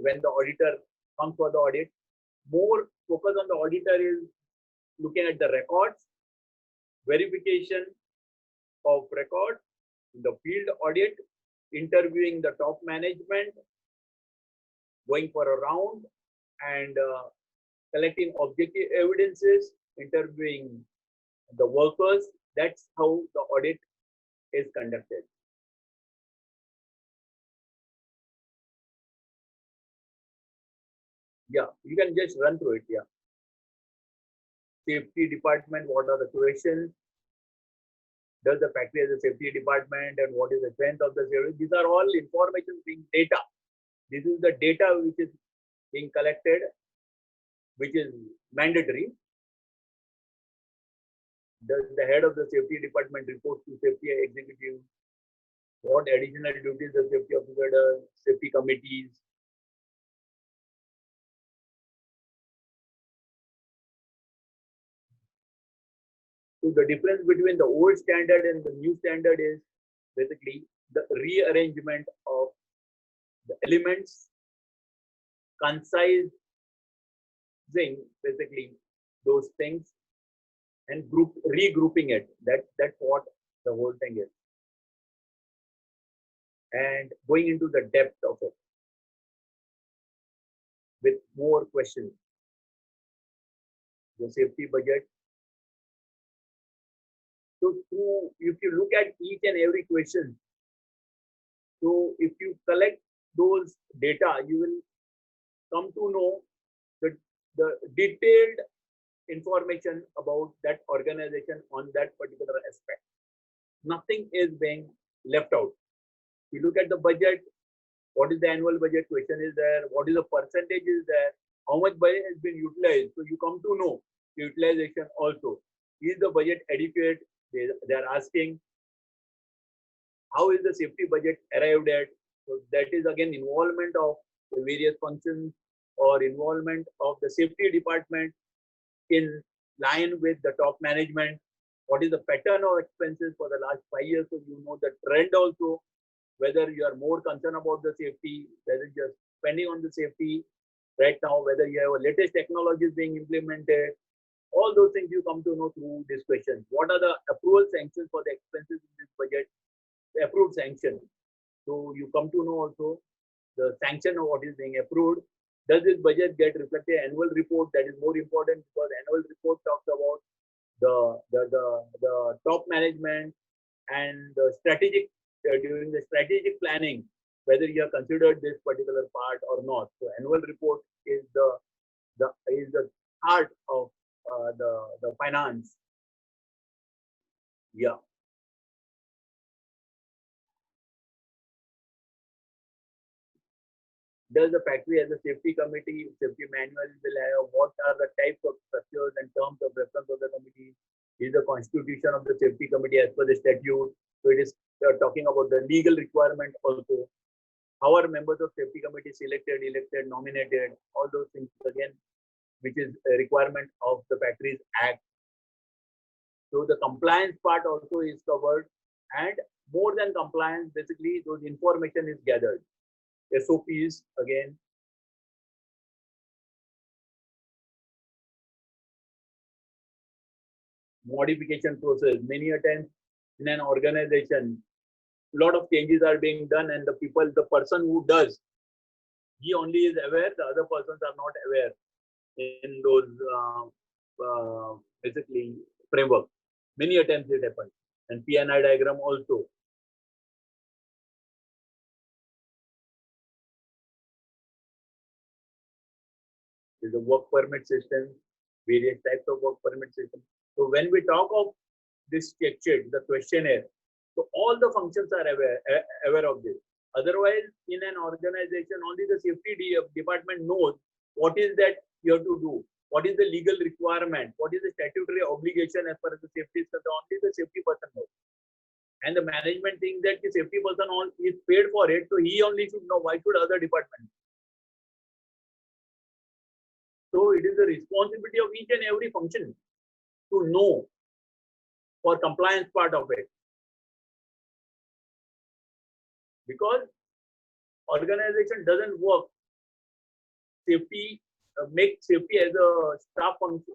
when the auditor comes for the audit. More focus on the auditor is looking at the records, verification of records, the field audit, interviewing the top management, going for a round, and collecting objective evidences, interviewing the workers. That's how the audit is conducted. Yeah, you can just run through it. Yeah. Safety department, what are the questions? Does the factory has a safety department, and what is the strength of the safety? These are all information being data. This is the data which is being collected, which is mandatory. Does the head of the safety department report to safety executive? What additional duties the safety officer does? Safety committees. So the difference between the old standard and the new standard is basically the rearrangement of the elements, concising basically those things, and regrouping it. That's what the whole thing is. And going into the depth of it with more questions. The safety budget. So if you look at each and every question, so if you collect those data, you will come to know the detailed information about that organization on that particular aspect. Nothing is being left out. You look at the budget, what is the annual budget question is there, what is the percentage is there, how much budget has been utilized. So you come to know utilization also. Is the budget adequate? They are asking, how is the safety budget arrived at? So that is again involvement of the various functions or involvement of the safety department in line with the top management. What is the pattern of expenses for the last 5 years? So you know the trend also, whether you are more concerned about the safety, whether you're spending on the safety right now, whether you have a latest technologies being implemented. All those things you come to know through this question. What are the approval sanctions for the expenses in this budget? The approved sanction. So you come to know also the sanction of what is being approved. Does this budget get reflected annual report? That is more important, because annual report talks about the top management and the strategic during the strategic planning, whether you have considered this particular part or not. So annual report is the heart of the finance. Yeah. Does the factory as a safety committee, safety manual will have what are the types of structures and terms of reference of the committee? Is the constitution of the safety committee as per the statute? So it is talking about the legal requirement also. How are members of safety committee selected, elected, nominated? All those things again, which is a requirement of the Factories Act. So the compliance part also is covered, and more than compliance, basically those information is gathered. SOPs again, modification process. Many a times in an organization, a lot of changes are being done, and the people, the person who does, he only is aware. The other persons are not aware in those basically framework. Many a times it happens, and PNI diagram also. There's a work permit system, various types of work permit system. So when we talk of this structure, the questionnaire, so all the functions are aware of this. Otherwise, in an organization, only the safety department knows what is that you have to do, what is the legal requirement, what is the statutory obligation as far as the safety is concerned. Only the safety person knows. And the management thinks that the safety person is paid for it, so he only should know. Why should other department? So it is the responsibility of each and every function to know for compliance part of it. Because organization doesn't work safety, make safety as a staff function,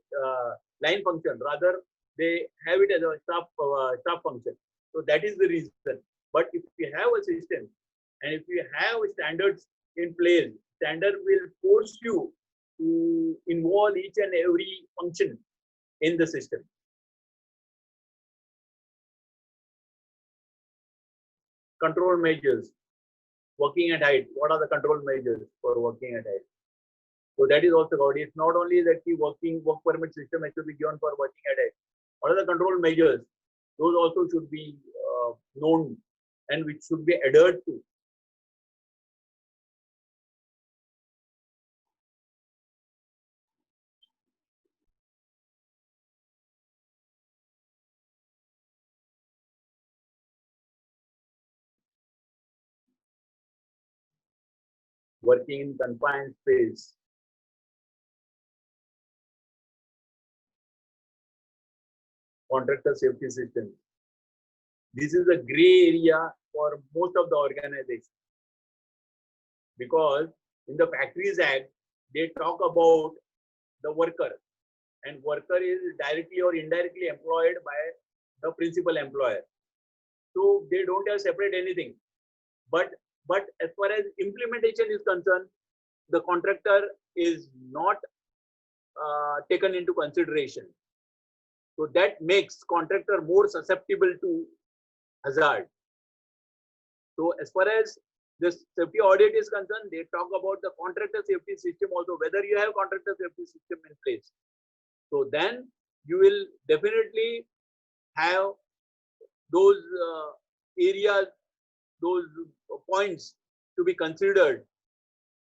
line function. Rather, they have it as a staff function. So that is the reason. But if we have a system and if we have standards in place, standard will force you to involve each and every function in the system. Control measures, working at height. What are the control measures for working at height? So that is also covered. It's not only that the work permit system has to be given for working at height. What are the control measures? Those also should be known and which should be adhered to. Working in confined space. Contractor safety system. This is a gray area for most of the organizations because in the Factories Act, they talk about the worker, and worker is directly or indirectly employed by the principal employer. So they don't have separate anything. But as far as implementation is concerned, the contractor is not taken into consideration. So that makes contractor more susceptible to hazard. So as far as this safety audit is concerned, they talk about the contractor safety system also, whether you have contractor safety system in place. So then you will definitely have those areas, those points to be considered,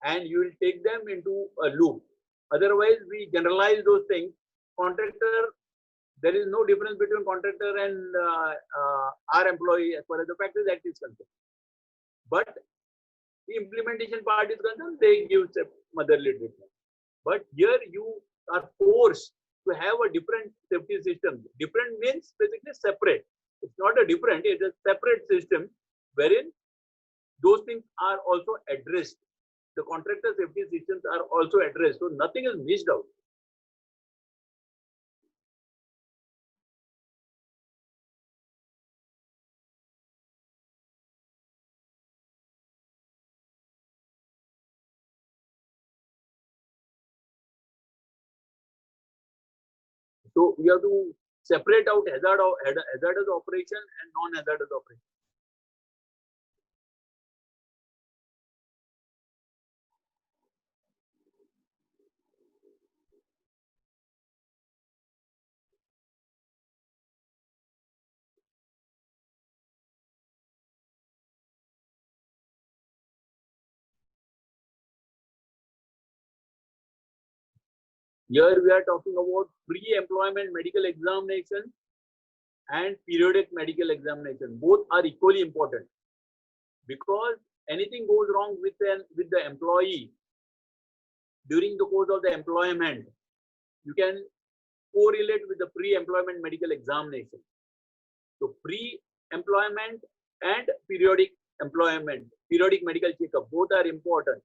and you will take them into a loop. Otherwise, we generalize those things. Contractor, there is no difference between contractor and our employee as far as the Factories Act is concerned. But the implementation part is concerned, they give motherly treatment. But here you are forced to have a different safety system. Different means basically separate. It's not a different, it's a separate system wherein those things are also addressed. The contractor safety systems are also addressed. So nothing is missed out. So we have to separate out hazardous operation and non-hazardous operation. Here we are talking about pre-employment medical examination and periodic medical examination. Both are equally important, because anything goes wrong with the employee during the course of the employment, you can correlate with the pre-employment medical examination. So pre-employment and periodic medical checkup, both are important,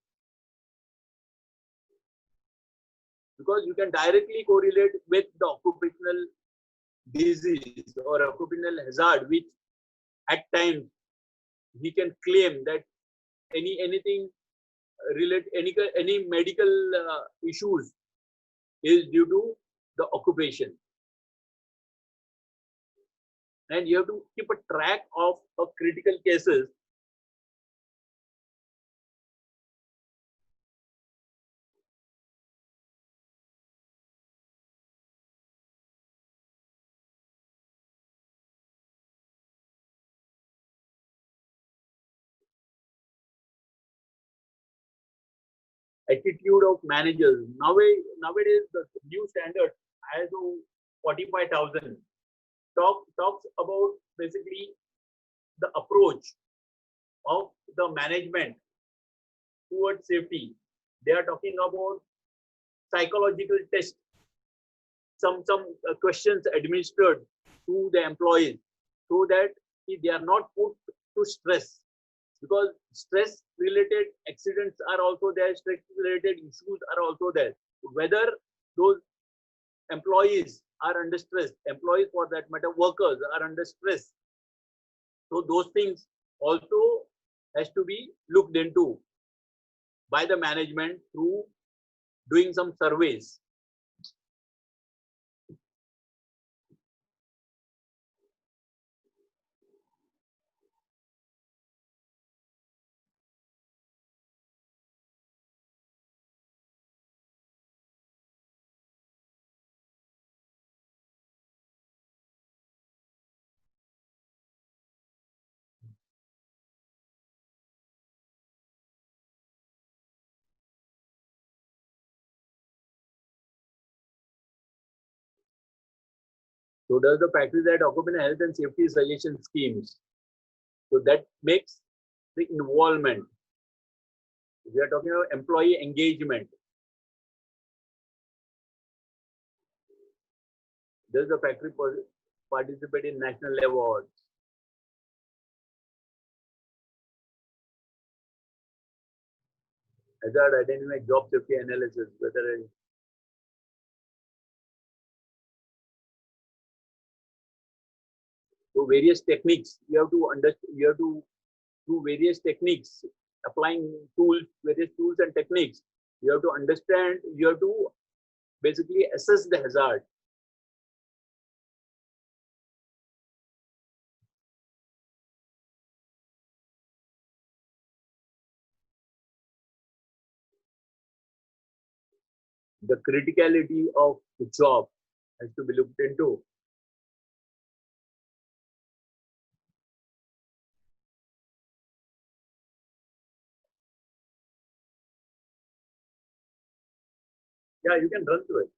because you can directly correlate with the occupational disease or occupational hazard, which at times we can claim that anything relate any medical issues is due to the occupation, and you have to keep a track of critical cases. Attitude of managers. Nowadays the new standard ISO 45,000 talks about basically the approach of the management towards safety. They are talking about psychological tests, some questions administered to the employees, so that they are not put to stress, because stress related accidents are also there, stress related issues are also there. Whether those employees are under stress, employees for that matter, workers are under stress, so those things also has to be looked into by the management through doing some surveys. So does the practice that occupational health and safety suggestion schemes. So that makes the involvement. We are talking about employee engagement. Does the factory participate in national awards? Hazard identifying job safety analysis, whether so various techniques you have to understand, you have to do various techniques, applying tools, various tools and techniques. You have to understand, you have to basically assess the hazard. The criticality of the job has to be looked into. Yeah, you can run through it.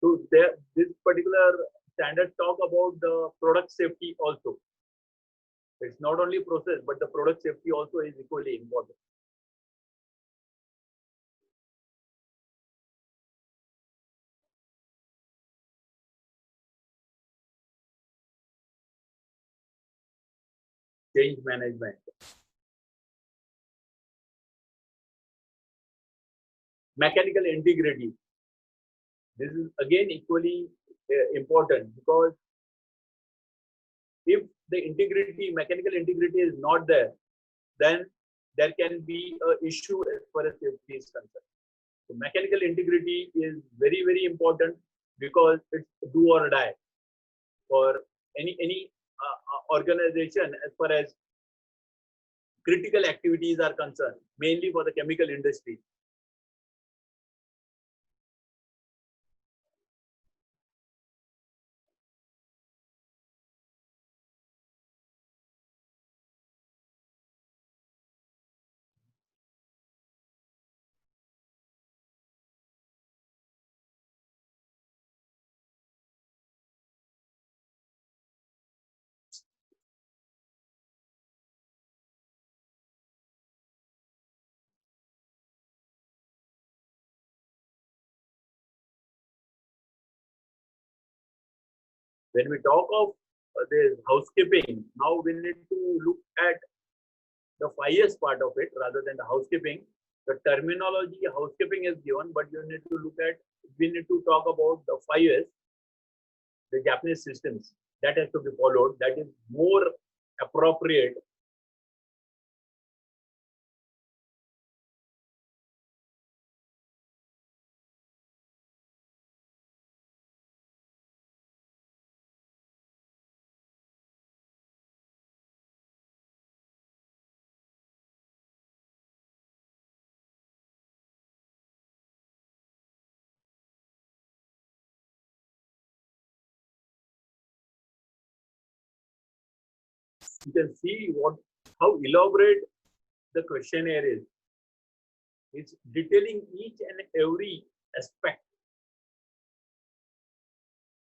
So there, this particular standard talk about the product safety also. It's not only process, but the product safety also is equally important. Change management. Mechanical integrity. This is again equally important, because if the integrity, mechanical integrity is not there, then there can be an issue as far as safety is concerned. So mechanical integrity is very, very important, because it's do or die for any organization as far as critical activities are concerned, mainly for the chemical industry. When we talk of this housekeeping, now we need to look at the 5S part of it rather than the housekeeping. The terminology housekeeping is given, but you need to look at, we need to talk about the 5S, the Japanese systems that has to be followed. That is more appropriate. You can see how elaborate the questionnaire is. It's detailing each and every aspect,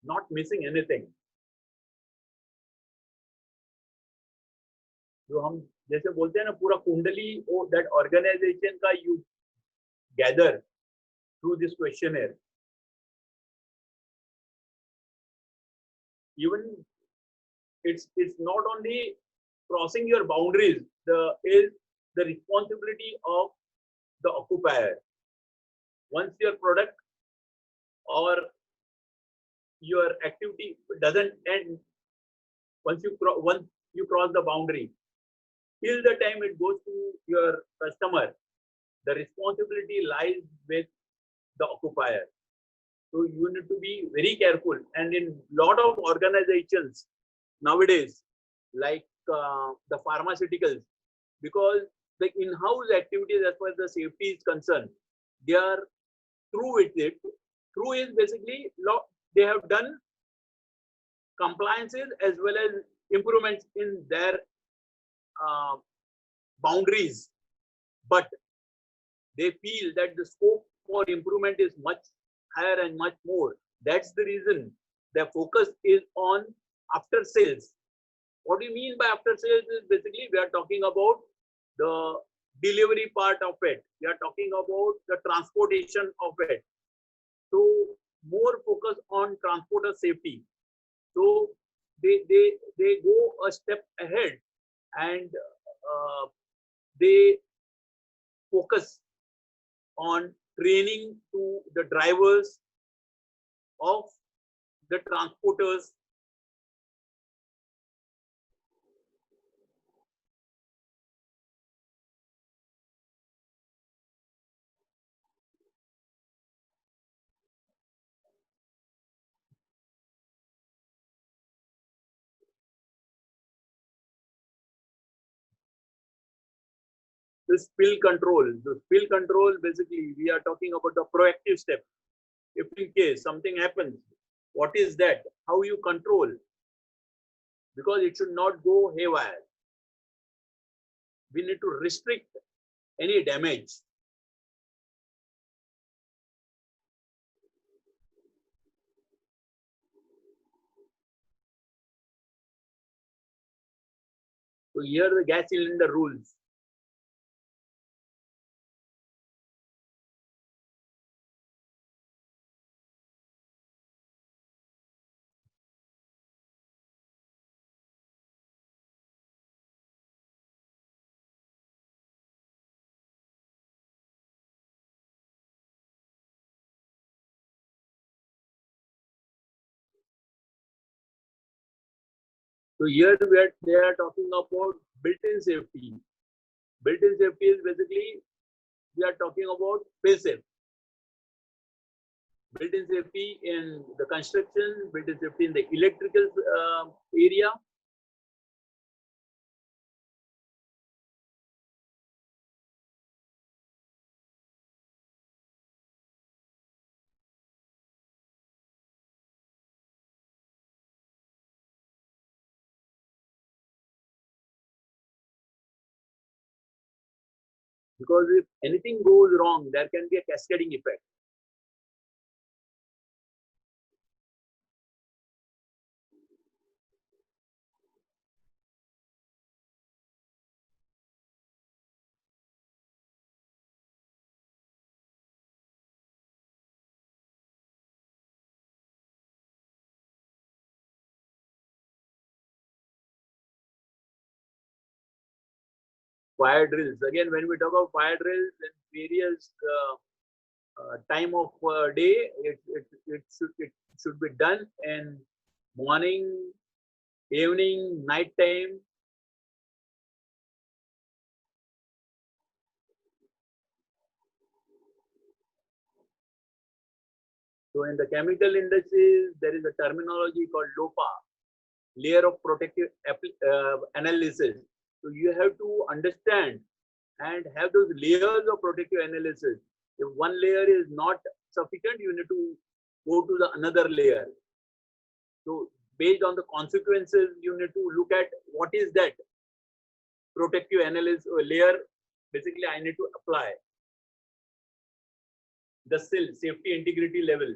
not missing anything. जो हम जैसे बोलते हैं ना, पूरा कुंडली that organization का you gather through this questionnaire. Even it's not only crossing your boundaries, is the responsibility of the occupier. Once your product or your activity doesn't end, once you cross the boundary, till the time it goes to your customer, the responsibility lies with the occupier. So you need to be very careful. And in lot of organizations nowadays, like the pharmaceuticals, because the in-house activities as far as the safety is concerned, they are through with it. Through is basically they have done compliances as well as improvements in their boundaries, but they feel that the scope for improvement is much higher and much more. That's the reason their focus is on after sales. What do you mean by after sales is basically we are talking about the delivery part of it. We are talking about the transportation of it. So more focus on transporter safety. So they go a step ahead and they focus on training to the drivers of the transporters. The spill control, basically we are talking about the proactive step. If in case something happens, what is that? How you control? Because it should not go haywire. We need to restrict any damage. So here the gas cylinder rules. So here they are talking about built-in safety. Built-in safety is basically we are talking about passive. Built-in safety in the construction, built-in safety in the electrical area. Because if anything goes wrong, there can be a cascading effect. fire drills. Again, when we talk about fire drills and various time of day, it should be done in morning, evening, night time. So in the chemical industries, there is a terminology called LOPA, layer of protective analysis. So you have to understand and have those layers of protective analysis. If one layer is not sufficient, you need to go to the another layer. So based on the consequences, you need to look at what is that protective analysis layer. Basically, I need to apply the SIL, safety integrity level.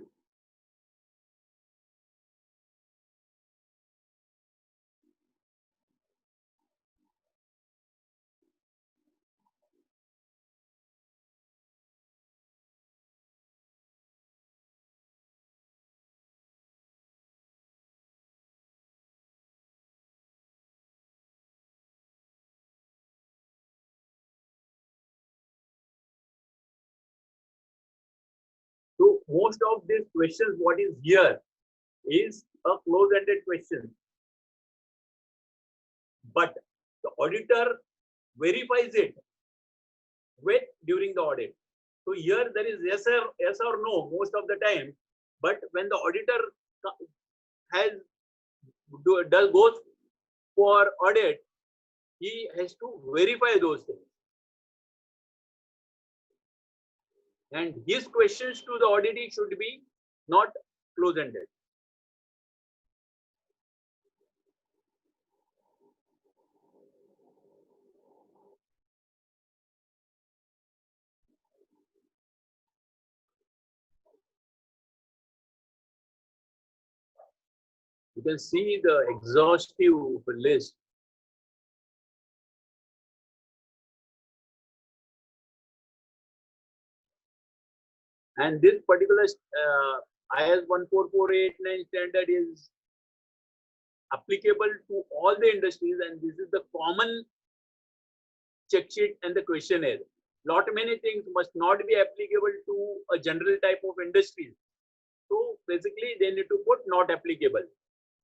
So most of these questions, what is here is a close-ended question. But the auditor verifies it with during the audit. So here there is yes or no most of the time. But when the auditor goes for audit, he has to verify those things. And his questions to the auditee should be not close-ended. You can see the exhaustive list. And this particular IS 14489 standard is applicable to all the industries, and this is the common check sheet and the questionnaire. Lot many things must not be applicable to a general type of industries. So basically, they need to put not applicable,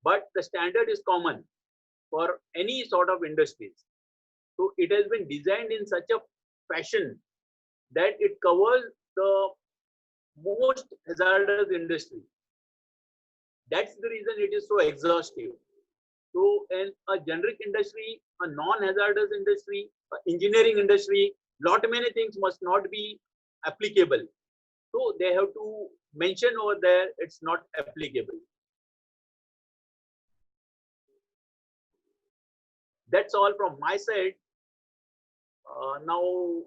but the standard is common for any sort of industries. So it has been designed in such a fashion that it covers the most hazardous industry. That's the reason it is so exhaustive. So in a generic industry, a non-hazardous industry, engineering industry, lot many things must not be applicable. So they have to mention over there it's not applicable. That's all from my side. Now